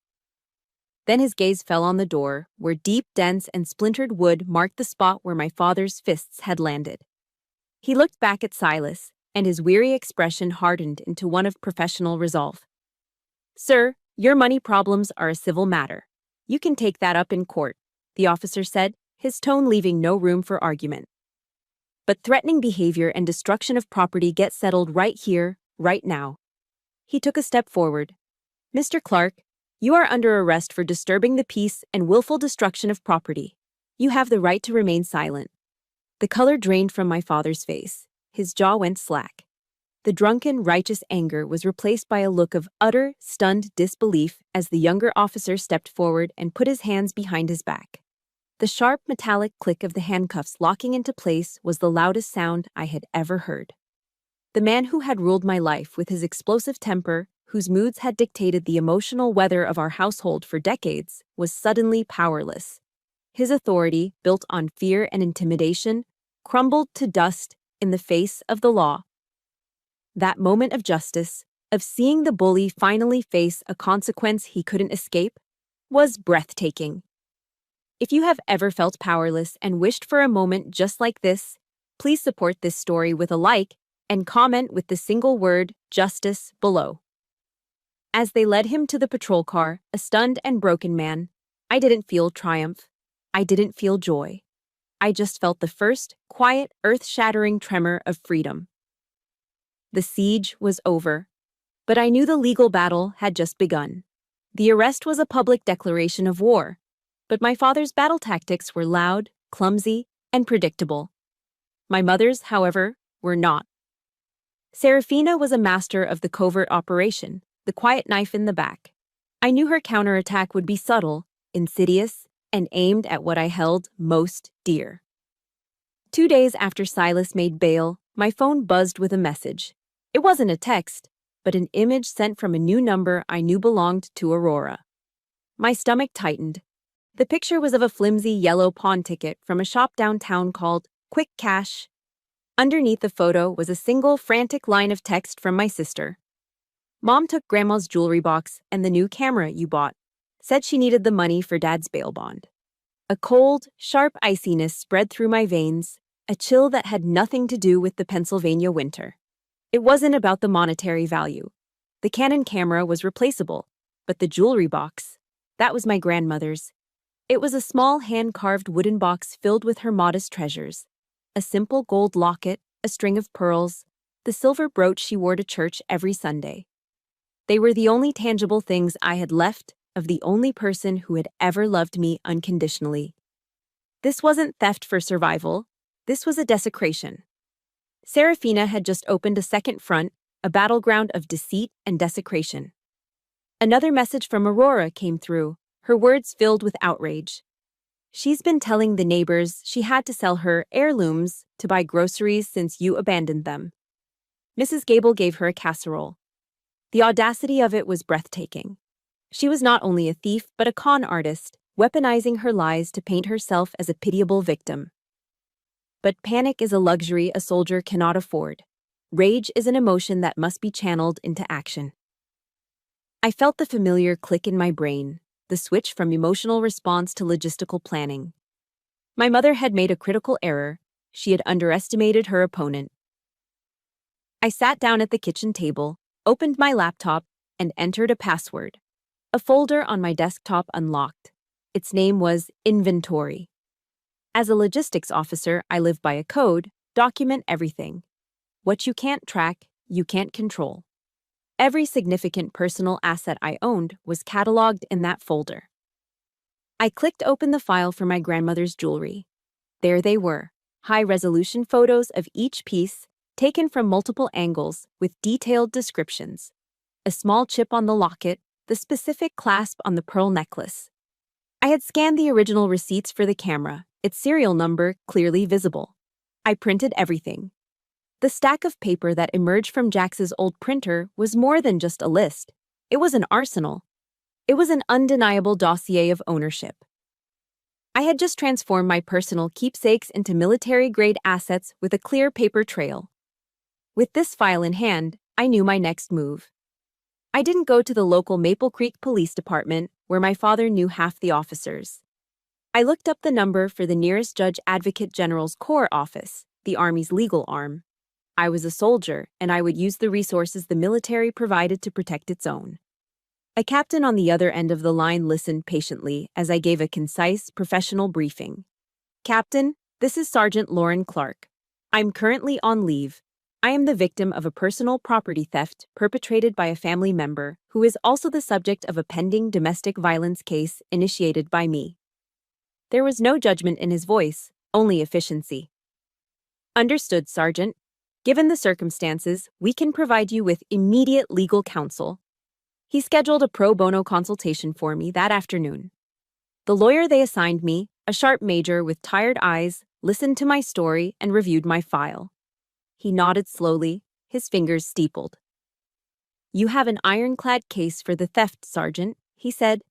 Then his gaze fell on the door, where deep, dense, and splintered wood marked the spot where my father's fists had landed. He looked back at Silas, and his weary expression hardened into one of professional resolve. "Sir, your money problems are a civil matter. You can take that up in court," the officer said, his tone leaving no room for argument. "But threatening behavior and destruction of property get settled right here, right now." He took a step forward. "Mr. Clark, you are under arrest for disturbing the peace and willful destruction of property. You have the right to remain silent." The color drained from my father's face. His jaw went slack. The drunken, righteous anger was replaced by a look of utter, stunned disbelief as the younger officer stepped forward and put his hands behind his back. The sharp, metallic click of the handcuffs locking into place was the loudest sound I had ever heard. The man who had ruled my life with his explosive temper, whose moods had dictated the emotional weather of our household for decades, was suddenly powerless. His authority, built on fear and intimidation, crumbled to dust in the face of the law. That moment of justice, of seeing the bully finally face a consequence he couldn't escape, was breathtaking. If you have ever felt powerless and wished for a moment just like this, please support this story with a like and comment with the single word, justice, below. As they led him to the patrol car, a stunned and broken man, I didn't feel triumph. I didn't feel joy. I just felt the first, quiet, earth-shattering tremor of freedom. The siege was over, but I knew the legal battle had just begun. The arrest was a public declaration of war, but my father's battle tactics were loud, clumsy, and predictable. My mother's, however, were not. Serafina was a master of the covert operation, the quiet knife in the back. I knew her counterattack would be subtle, insidious, and aimed at what I held most dear. 2 days after Silas made bail, my phone buzzed with a message. It wasn't a text, but an image sent from a new number I knew belonged to Aurora. My stomach tightened. The picture was of a flimsy yellow pawn ticket from a shop downtown called Quick Cash. Underneath the photo was a single frantic line of text from my sister. Mom took Grandma's jewelry box and the new camera you bought. Said she needed the money for Dad's bail bond. A cold, sharp iciness spread through my veins, a chill that had nothing to do with the Pennsylvania winter. It wasn't about the monetary value. The Canon camera was replaceable, but the jewelry box, that was my grandmother's. It was a small hand-carved wooden box filled with her modest treasures. A simple gold locket, a string of pearls, the silver brooch she wore to church every Sunday. They were the only tangible things I had left of the only person who had ever loved me unconditionally. This wasn't theft for survival. This was a desecration. Serafina had just opened a second front, a battleground of deceit and desecration. Another message from Aurora came through, her words filled with outrage. She's been telling the neighbors she had to sell her heirlooms to buy groceries since you abandoned them. Mrs. Gable gave her a casserole. The audacity of it was breathtaking. She was not only a thief but a con artist, weaponizing her lies to paint herself as a pitiable victim. But panic is a luxury a soldier cannot afford. Rage is an emotion that must be channeled into action. I felt the familiar click in my brain, the switch from emotional response to logistical planning. My mother had made a critical error. She had underestimated her opponent. I sat down at the kitchen table, opened my laptop, and entered a password. A folder on my desktop unlocked. Its name was Inventory. As a logistics officer, I live by a code: document everything. What you can't track, you can't control. Every significant personal asset I owned was cataloged in that folder. I clicked open the file for my grandmother's jewelry. There they were, high-resolution photos of each piece, taken from multiple angles with detailed descriptions. A small chip on the locket, the specific clasp on the pearl necklace. I had scanned the original receipts for the camera, its serial number clearly visible. I printed everything. The stack of paper that emerged from Jax's old printer was more than just a list. It was an arsenal. It was an undeniable dossier of ownership. I had just transformed my personal keepsakes into military-grade assets with a clear paper trail. With this file in hand, I knew my next move. I didn't go to the local Maple Creek Police Department, where my father knew half the officers. I looked up the number for the nearest Judge Advocate General's Corps office, the Army's legal arm. I was a soldier, and I would use the resources the military provided to protect its own. A captain on the other end of the line listened patiently as I gave a concise, professional briefing. Captain, this is Sergeant Lauren Clark. I'm currently on leave. I am the victim of a personal property theft perpetrated by a family member who is also the subject of a pending domestic violence case initiated by me. There was no judgment in his voice, only efficiency. Understood, Sergeant. Given the circumstances, we can provide you with immediate legal counsel. He scheduled a pro bono consultation for me that afternoon. The lawyer they assigned me, a sharp major with tired eyes, listened to my story and reviewed my file. He nodded slowly, his fingers steepled. "You have an ironclad case for the theft, Sergeant," he said.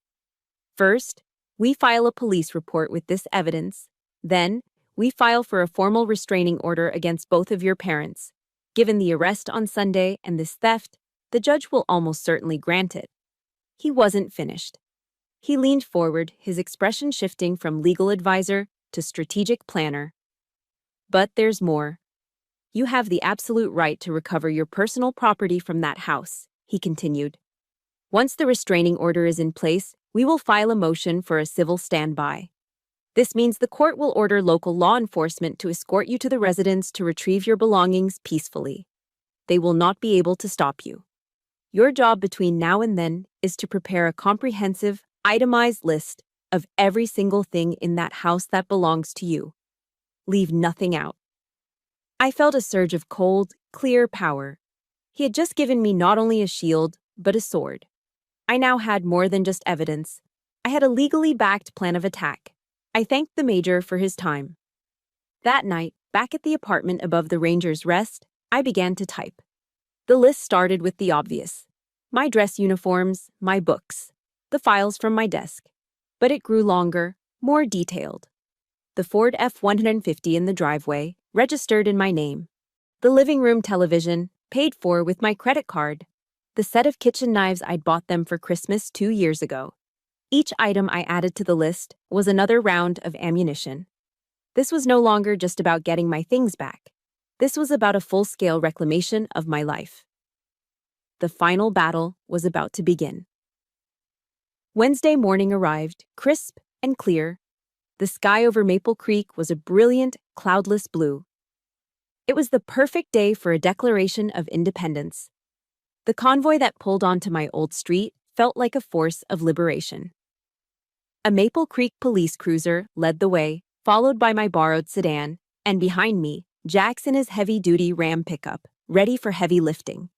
"First, we file a police report with this evidence. Then, we file for a formal restraining order against both of your parents. Given the arrest on Sunday and this theft, the judge will almost certainly grant it." He wasn't finished. He leaned forward, his expression shifting from legal advisor to strategic planner. "But there's more. You have the absolute right to recover your personal property from that house," he continued. "Once the restraining order is in place, we will file a motion for a civil standby. This means the court will order local law enforcement to escort you to the residence to retrieve your belongings peacefully. They will not be able to stop you. Your job between now and then is to prepare a comprehensive, itemized list of every single thing in that house that belongs to you. Leave nothing out." I felt a surge of cold, clear power. He had just given me not only a shield, but a sword. I now had more than just evidence. I had a legally backed plan of attack. I thanked the major for his time. That night, back at the apartment above the Ranger's Rest, I began to type. The list started with the obvious: my dress uniforms, my books, the files from my desk. But it grew longer, more detailed. The Ford F-150 in the driveway, registered in my name. The living room television, paid for with my credit card. The set of kitchen knives I'd bought them for Christmas 2 years ago. Each item I added to the list was another round of ammunition. This was no longer just about getting my things back. This was about a full-scale reclamation of my life. The final battle was about to begin. Wednesday morning arrived, crisp and clear. The sky over Maple Creek was a brilliant, cloudless blue. It was the perfect day for a declaration of independence. The convoy that pulled onto my old street felt like a force of liberation. A Maple Creek police cruiser led the way, followed by my borrowed sedan, and behind me, Jax in his heavy-duty Ram pickup, ready for heavy lifting.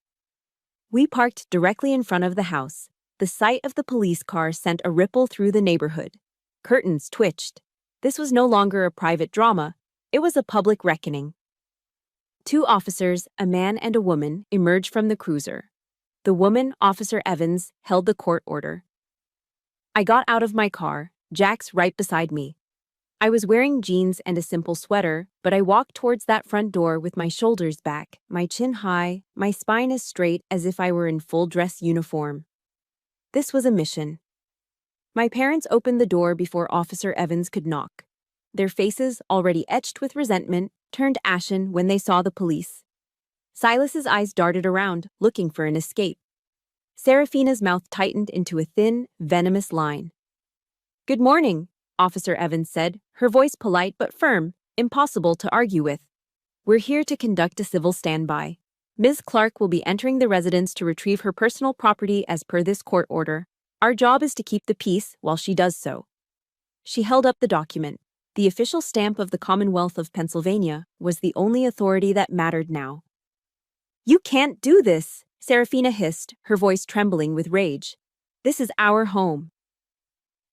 We parked directly in front of the house. The sight of the police car sent a ripple through the neighborhood. Curtains twitched. This was no longer a private drama, it was a public reckoning. 2 officers, a man and a woman, emerged from the cruiser. The woman, Officer Evans, held the court order. I got out of my car, Jax right beside me. I was wearing jeans and a simple sweater, but I walked towards that front door with my shoulders back, my chin high, my spine as straight as if I were in full dress uniform. This was a mission. My parents opened the door before Officer Evans could knock. Their faces, already etched with resentment, turned ashen when they saw the police. Silas's eyes darted around, looking for an escape. Serafina's mouth tightened into a thin, venomous line. "Good morning," Officer Evans said, her voice polite but firm, impossible to argue with. "We're here to conduct a civil standby. Ms. Clark will be entering the residence to retrieve her personal property as per this court order. Our job is to keep the peace while she does so." She held up the document. The official stamp of the Commonwealth of Pennsylvania was the only authority that mattered now. "You can't do this," Serafina hissed, her voice trembling with rage. "This is our home."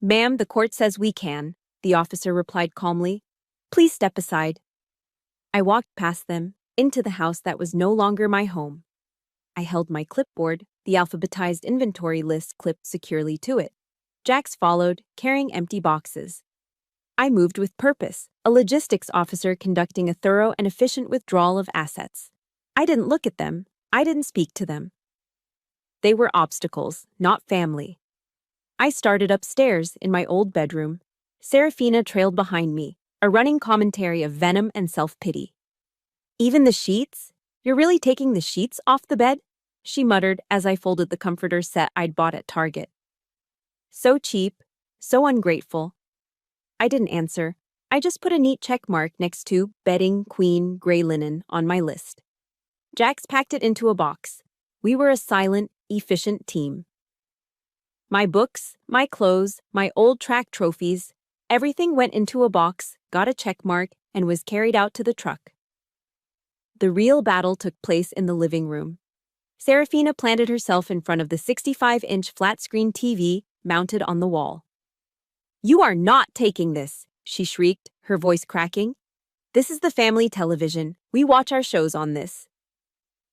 "Ma'am, the court says we can," the officer replied calmly. "Please step aside." I walked past them, into the house that was no longer my home. I held my clipboard, the alphabetized inventory list clipped securely to it. Jax followed, carrying empty boxes. I moved with purpose, a logistics officer conducting a thorough and efficient withdrawal of assets. I didn't look at them. I didn't speak to them. They were obstacles, not family. I started upstairs in my old bedroom. Serafina trailed behind me, a running commentary of venom and self-pity. "Even the sheets? You're really taking the sheets off the bed?" she muttered as I folded the comforter set I'd bought at Target. So cheap, so ungrateful. I didn't answer. I just put a neat check mark next to bedding, queen, gray linen on my list. Jax packed it into a box. We were a silent, efficient team. My books, my clothes, my old track trophies, everything went into a box, got a check mark, and was carried out to the truck. The real battle took place in the living room. Serafina planted herself in front of the 65-inch flat-screen TV mounted on the wall. "You are not taking this," she shrieked, her voice cracking. "This is the family television. We watch our shows on this."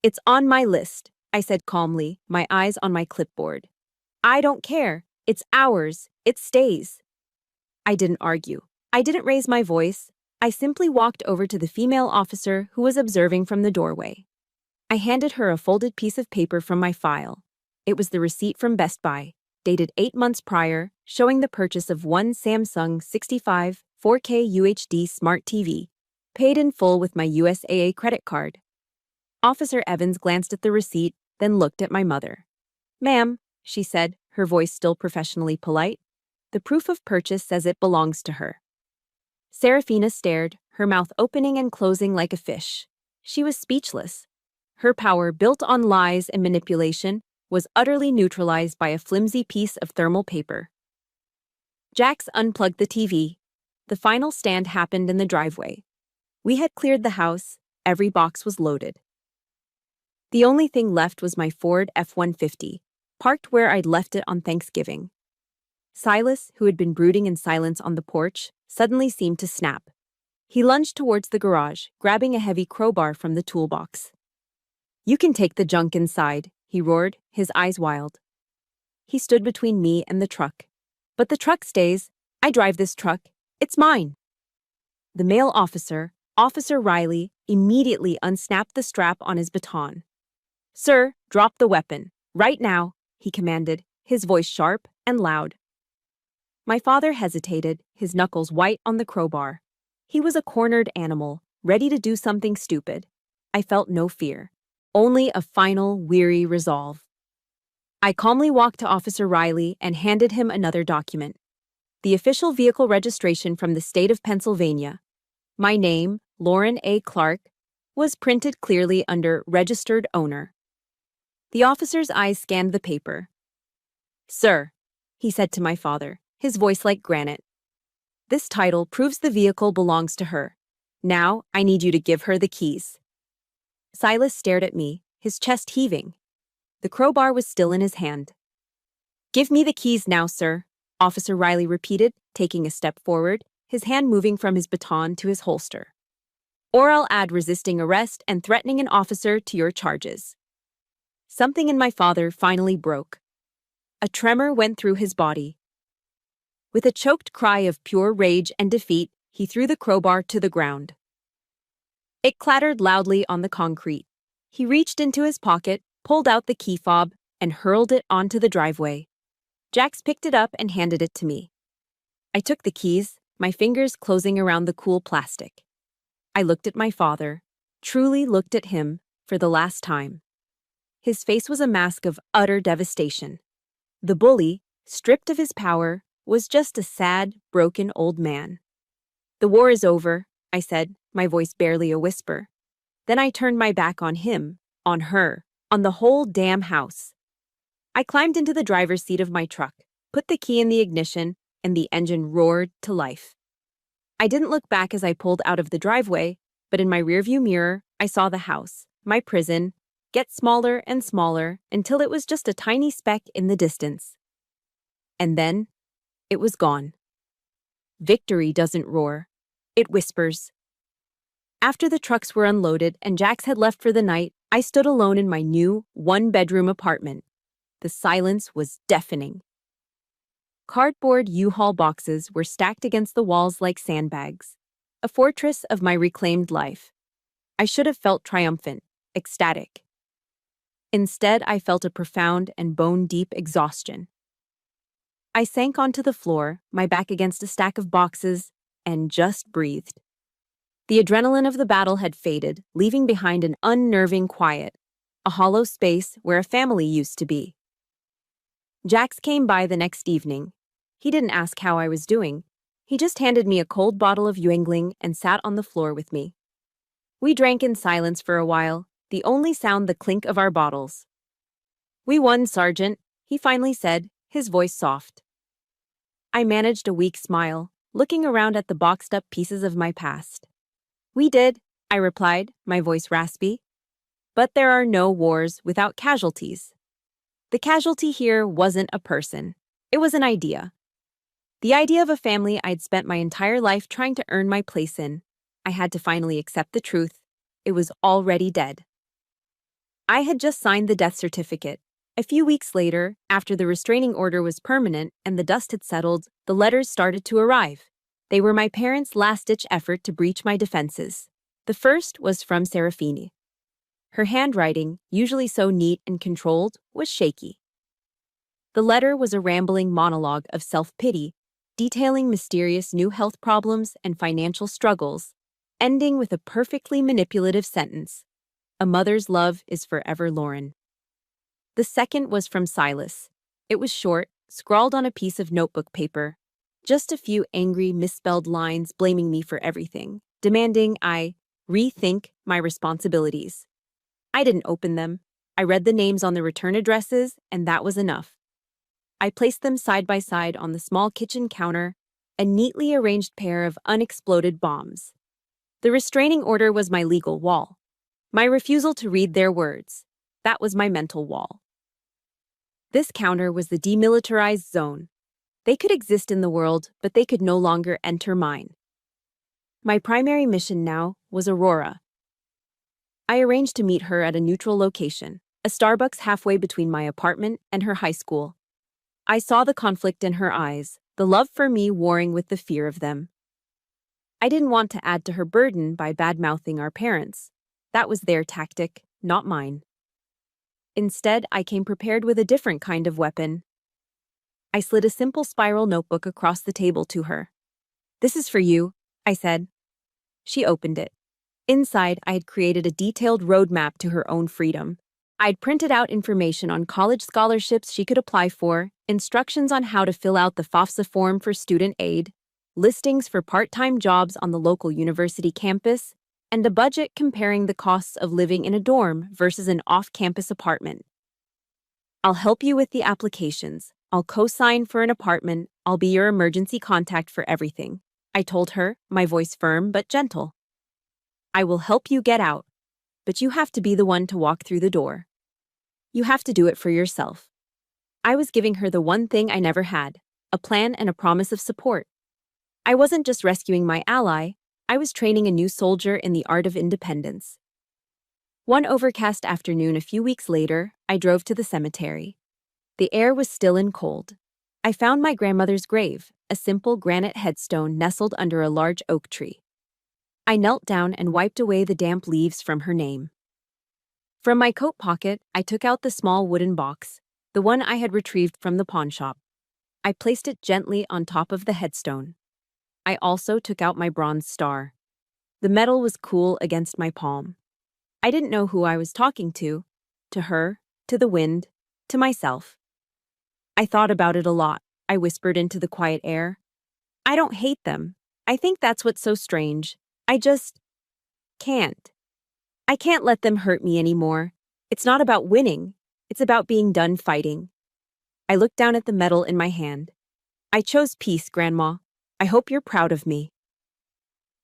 "It's on my list," I said calmly, my eyes on my clipboard. "I don't care. It's ours. It stays." I didn't argue. I didn't raise my voice. I simply walked over to the female officer who was observing from the doorway. I handed her a folded piece of paper from my file. It was the receipt from Best Buy, dated 8 months prior, showing the purchase of one Samsung 65 4K UHD Smart TV, paid in full with my USAA credit card. Officer Evans glanced at the receipt, then looked at my mother. "Ma'am," she said, her voice still professionally polite, "the proof of purchase says it belongs to her." Serafina stared, her mouth opening and closing like a fish. She was speechless. Her power, built on lies and manipulation, was utterly neutralized by a flimsy piece of thermal paper. Jax unplugged the TV. The final stand happened in the driveway. We had cleared the house. Every box was loaded. The only thing left was my Ford F-150, parked where I'd left it on Thanksgiving. Silas, who had been brooding in silence on the porch, suddenly seemed to snap. He lunged towards the garage, grabbing a heavy crowbar from the toolbox. "You can take the junk inside," he roared, his eyes wild. He stood between me and the truck. "But the truck stays. I drive this truck. It's mine." The male officer, Officer Riley, immediately unsnapped the strap on his baton. "Sir, drop the weapon. Right now," he commanded, his voice sharp and loud. My father hesitated, his knuckles white on the crowbar. He was a cornered animal, ready to do something stupid. I felt no fear, only a final, weary resolve. I calmly walked to Officer Riley and handed him another document. The official vehicle registration from the state of Pennsylvania. My name, Lauren A. Clark, was printed clearly under Registered Owner. The officer's eyes scanned the paper. "Sir," he said to my father, his voice like granite, "this title proves the vehicle belongs to her. Now, I need you to give her the keys." Silas stared at me, his chest heaving. The crowbar was still in his hand. "Give me the keys now, sir," Officer Riley repeated, taking a step forward, his hand moving from his baton to his holster. "Or I'll add resisting arrest and threatening an officer to your charges." Something in my father finally broke. A tremor went through his body. With a choked cry of pure rage and defeat, he threw the crowbar to the ground. It clattered loudly on the concrete. He reached into his pocket, pulled out the key fob, and hurled it onto the driveway. Jax picked it up and handed it to me. I took the keys, my fingers closing around the cool plastic. I looked at my father, truly looked at him, for the last time. His face was a mask of utter devastation. The bully, stripped of his power, was just a sad, broken old man. "The war is over," I said, my voice barely a whisper. Then I turned my back on him, on her, on the whole damn house. I climbed into the driver's seat of my truck, put the key in the ignition, and the engine roared to life. I didn't look back as I pulled out of the driveway, but in my rearview mirror, I saw the house, my prison, get smaller and smaller until it was just a tiny speck in the distance. And then, it was gone. Victory doesn't roar. It whispers. After the trucks were unloaded and Jax had left for the night, I stood alone in my new, one-bedroom apartment. The silence was deafening. Cardboard U-Haul boxes were stacked against the walls like sandbags, a fortress of my reclaimed life. I should have felt triumphant, ecstatic. Instead, I felt a profound and bone-deep exhaustion. I sank onto the floor, my back against a stack of boxes, and just breathed. The adrenaline of the battle had faded, leaving behind an unnerving quiet, a hollow space where a family used to be. Jax came by the next evening. He didn't ask how I was doing. He just handed me a cold bottle of Yuengling and sat on the floor with me. We drank in silence for a while, the only sound the clink of our bottles. "We won, Sergeant," he finally said, his voice soft. I managed a weak smile, looking around at the boxed-up pieces of my past. "We did. I replied, my voice raspy. But there are no wars without casualties. The casualty here wasn't a person. It was an idea. The idea of a family I'd spent my entire life trying to earn my place in. I had to finally accept the truth. It was already dead. I had just signed the death certificate. A few weeks later, after the restraining order was permanent and the dust had settled, the letters started to arrive. They were my parents' last-ditch effort to breach my defenses. The first was from Serafini. Her handwriting, usually so neat and controlled, was shaky. The letter was a rambling monologue of self-pity, detailing mysterious new health problems and financial struggles, ending with a perfectly manipulative sentence: "A mother's love is forever Lauren." The second was from Silas. It was short, scrawled on a piece of notebook paper. Just a few angry, misspelled lines blaming me for everything, demanding I rethink my responsibilities. I didn't open them. I read the names on the return addresses, and that was enough. I placed them side by side on the small kitchen counter, a neatly arranged pair of unexploded bombs. The restraining order was my legal wall. My refusal to read their words, that was my mental wall. This counter was the demilitarized zone. They could exist in the world, but they could no longer enter mine. My primary mission now was Aurora. I arranged to meet her at a neutral location, a Starbucks halfway between my apartment and her high school. I saw the conflict in her eyes, the love for me warring with the fear of them. I didn't want to add to her burden by bad-mouthing our parents. That was their tactic, not mine. Instead, I came prepared with a different kind of weapon. I slid a simple spiral notebook across the table to her. "This is for you," I said. She opened it. Inside, I had created a detailed roadmap to her own freedom. I'd printed out information on college scholarships she could apply for, instructions on how to fill out the FAFSA form for student aid, listings for part-time jobs on the local university campus, and a budget comparing the costs of living in a dorm versus an off-campus apartment. "I'll help you with the applications. I'll co-sign for an apartment. I'll be your emergency contact for everything," I told her, my voice firm but gentle. "I will help you get out, but you have to be the one to walk through the door. You have to do it for yourself." I was giving her the one thing I never had, a plan and a promise of support. I wasn't just rescuing my ally, I was training a new soldier in the art of independence. One overcast afternoon a few weeks later, I drove to the cemetery. The air was still and cold. I found my grandmother's grave, a simple granite headstone nestled under a large oak tree. I knelt down and wiped away the damp leaves from her name. From my coat pocket, I took out the small wooden box, the one I had retrieved from the pawn shop. I placed it gently on top of the headstone. I also took out my bronze star. The metal was cool against my palm. I didn't know who I was talking to her, to the wind, to myself. I thought about it a lot. I whispered into the quiet air. I don't hate them. I think that's what's so strange. I just can't. I can't let them hurt me anymore. It's not about winning. It's about being done fighting. I looked down at the medal in my hand. "I chose peace, Grandma. I hope you're proud of me."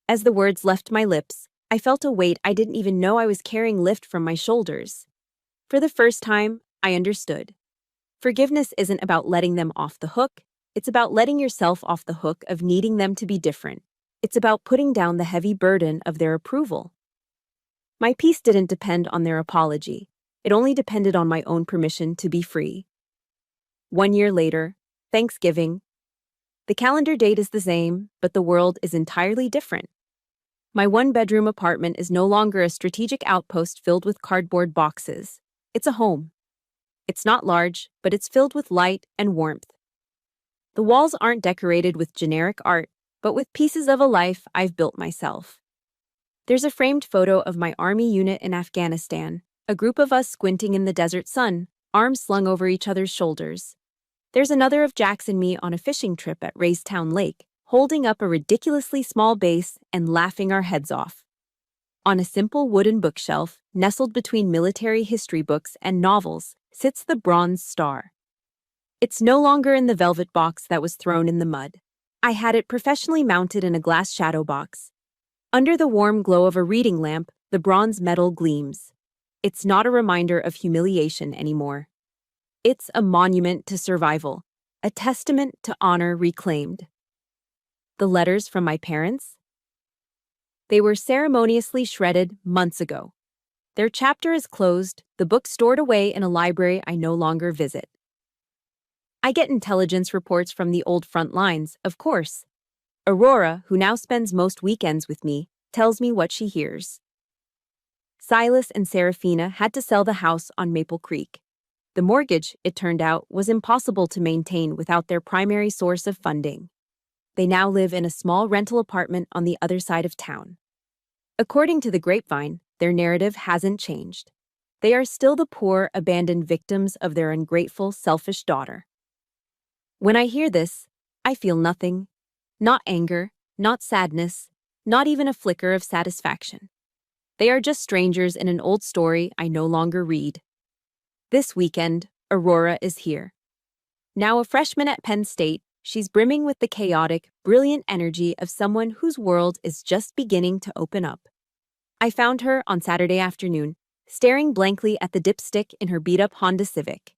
As the words left my lips, I felt a weight I didn't even know I was carrying lift from my shoulders. For the first time, I understood. Forgiveness isn't about letting them off the hook. It's about letting yourself off the hook of needing them to be different. It's about putting down the heavy burden of their approval. My peace didn't depend on their apology. It only depended on my own permission to be free. 1 year later, Thanksgiving. The calendar date is the same, but the world is entirely different. My one-bedroom apartment is no longer a strategic outpost filled with cardboard boxes. It's a home. It's not large, but it's filled with light and warmth. The walls aren't decorated with generic art, but with pieces of a life I've built myself. There's a framed photo of my army unit in Afghanistan, a group of us squinting in the desert sun, arms slung over each other's shoulders. There's another of Jax and me on a fishing trip at Raystown Lake, holding up a ridiculously small base and laughing our heads off. On a simple wooden bookshelf, nestled between military history books and novels, sits the bronze star. It's no longer in the velvet box that was thrown in the mud. I had it professionally mounted in a glass shadow box. Under the warm glow of a reading lamp, the bronze medal gleams. It's not a reminder of humiliation anymore. It's a monument to survival, a testament to honor reclaimed. The letters from my parents? They were ceremoniously shredded months ago. Their chapter is closed, the book stored away in a library I no longer visit. I get intelligence reports from the old front lines, of course. Aurora, who now spends most weekends with me, tells me what she hears. Silas and Serafina had to sell the house on Maple Creek. The mortgage, it turned out, was impossible to maintain without their primary source of funding. They now live in a small rental apartment on the other side of town. According to the grapevine, their narrative hasn't changed. They are still the poor, abandoned victims of their ungrateful, selfish daughter. When I hear this, I feel nothing. Not anger, not sadness, not even a flicker of satisfaction. They are just strangers in an old story I no longer read. This weekend, Aurora is here. Now a freshman at Penn State, she's brimming with the chaotic, brilliant energy of someone whose world is just beginning to open up. I found her on Saturday afternoon, staring blankly at the dipstick in her beat-up Honda Civic.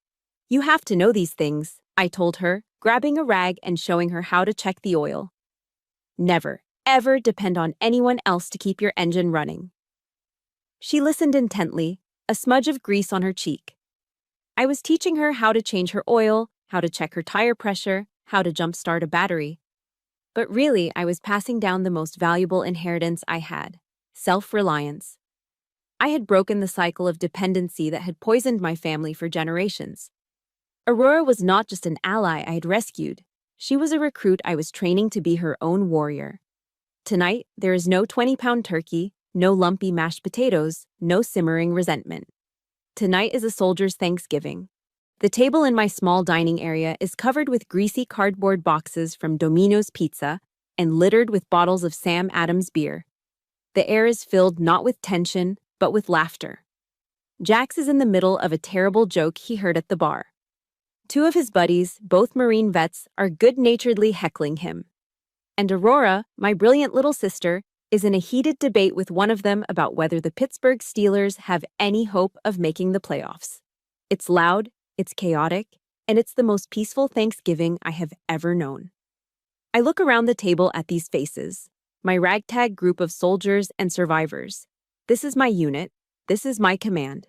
"You have to know these things," I told her, grabbing a rag and showing her how to check the oil. "Never, ever depend on anyone else to keep your engine running." She listened intently, a smudge of grease on her cheek. I was teaching her how to change her oil, how to check her tire pressure, how to jumpstart a battery. But really, I was passing down the most valuable inheritance I had: self-reliance. I had broken the cycle of dependency that had poisoned my family for generations. Aurora was not just an ally I had rescued. She was a recruit I was training to be her own warrior. Tonight, there is no 20-pound turkey, no lumpy mashed potatoes, no simmering resentment. Tonight is a soldier's Thanksgiving. The table in my small dining area is covered with greasy cardboard boxes from Domino's Pizza and littered with bottles of Sam Adams beer. The air is filled not with tension, but with laughter. Jax is in the middle of a terrible joke he heard at the bar. Two of his buddies, both Marine vets, are good-naturedly heckling him. And Aurora, my brilliant little sister, is in a heated debate with one of them about whether the Pittsburgh Steelers have any hope of making the playoffs. It's loud, it's chaotic, and it's the most peaceful Thanksgiving I have ever known. I look around the table at these faces, my ragtag group of soldiers and survivors. This is my unit. This is my command.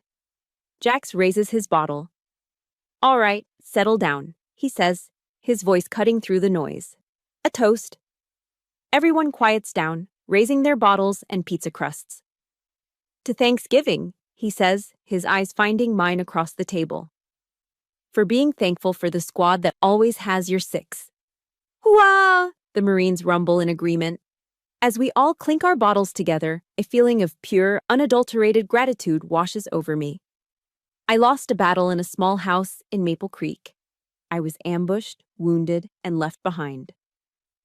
Jax raises his bottle. "All right, settle down," he says, his voice cutting through the noise. "A toast." Everyone quiets down, raising their bottles and pizza crusts. "To Thanksgiving," he says, his eyes finding mine across the table. "For being thankful for the squad that always has your six." "Hooah!" the Marines rumble in agreement. As we all clink our bottles together, a feeling of pure, unadulterated gratitude washes over me. I lost a battle in a small house in Maple Creek. I was ambushed, wounded, and left behind.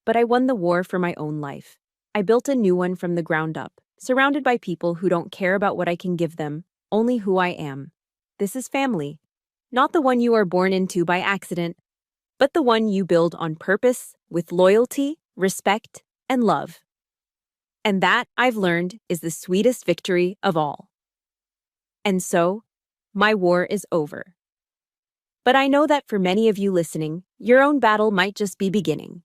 But I won the war for my own life. I built a new one from the ground up, surrounded by people who don't care about what I can give them, only who I am. This is family. Not the one you are born into by accident, but the one you build on purpose, with loyalty, respect, and love. And that, I've learned, is the sweetest victory of all. And so, my war is over. But I know that for many of you listening, your own battle might just be beginning.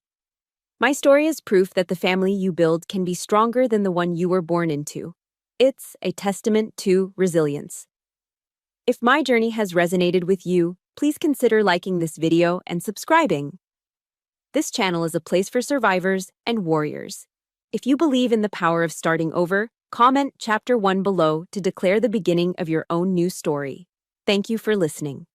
My story is proof that the family you build can be stronger than the one you were born into. It's a testament to resilience. If my journey has resonated with you, please consider liking this video and subscribing. This channel is a place for survivors and warriors. If you believe in the power of starting over, comment Chapter 1 below to declare the beginning of your own new story. Thank you for listening.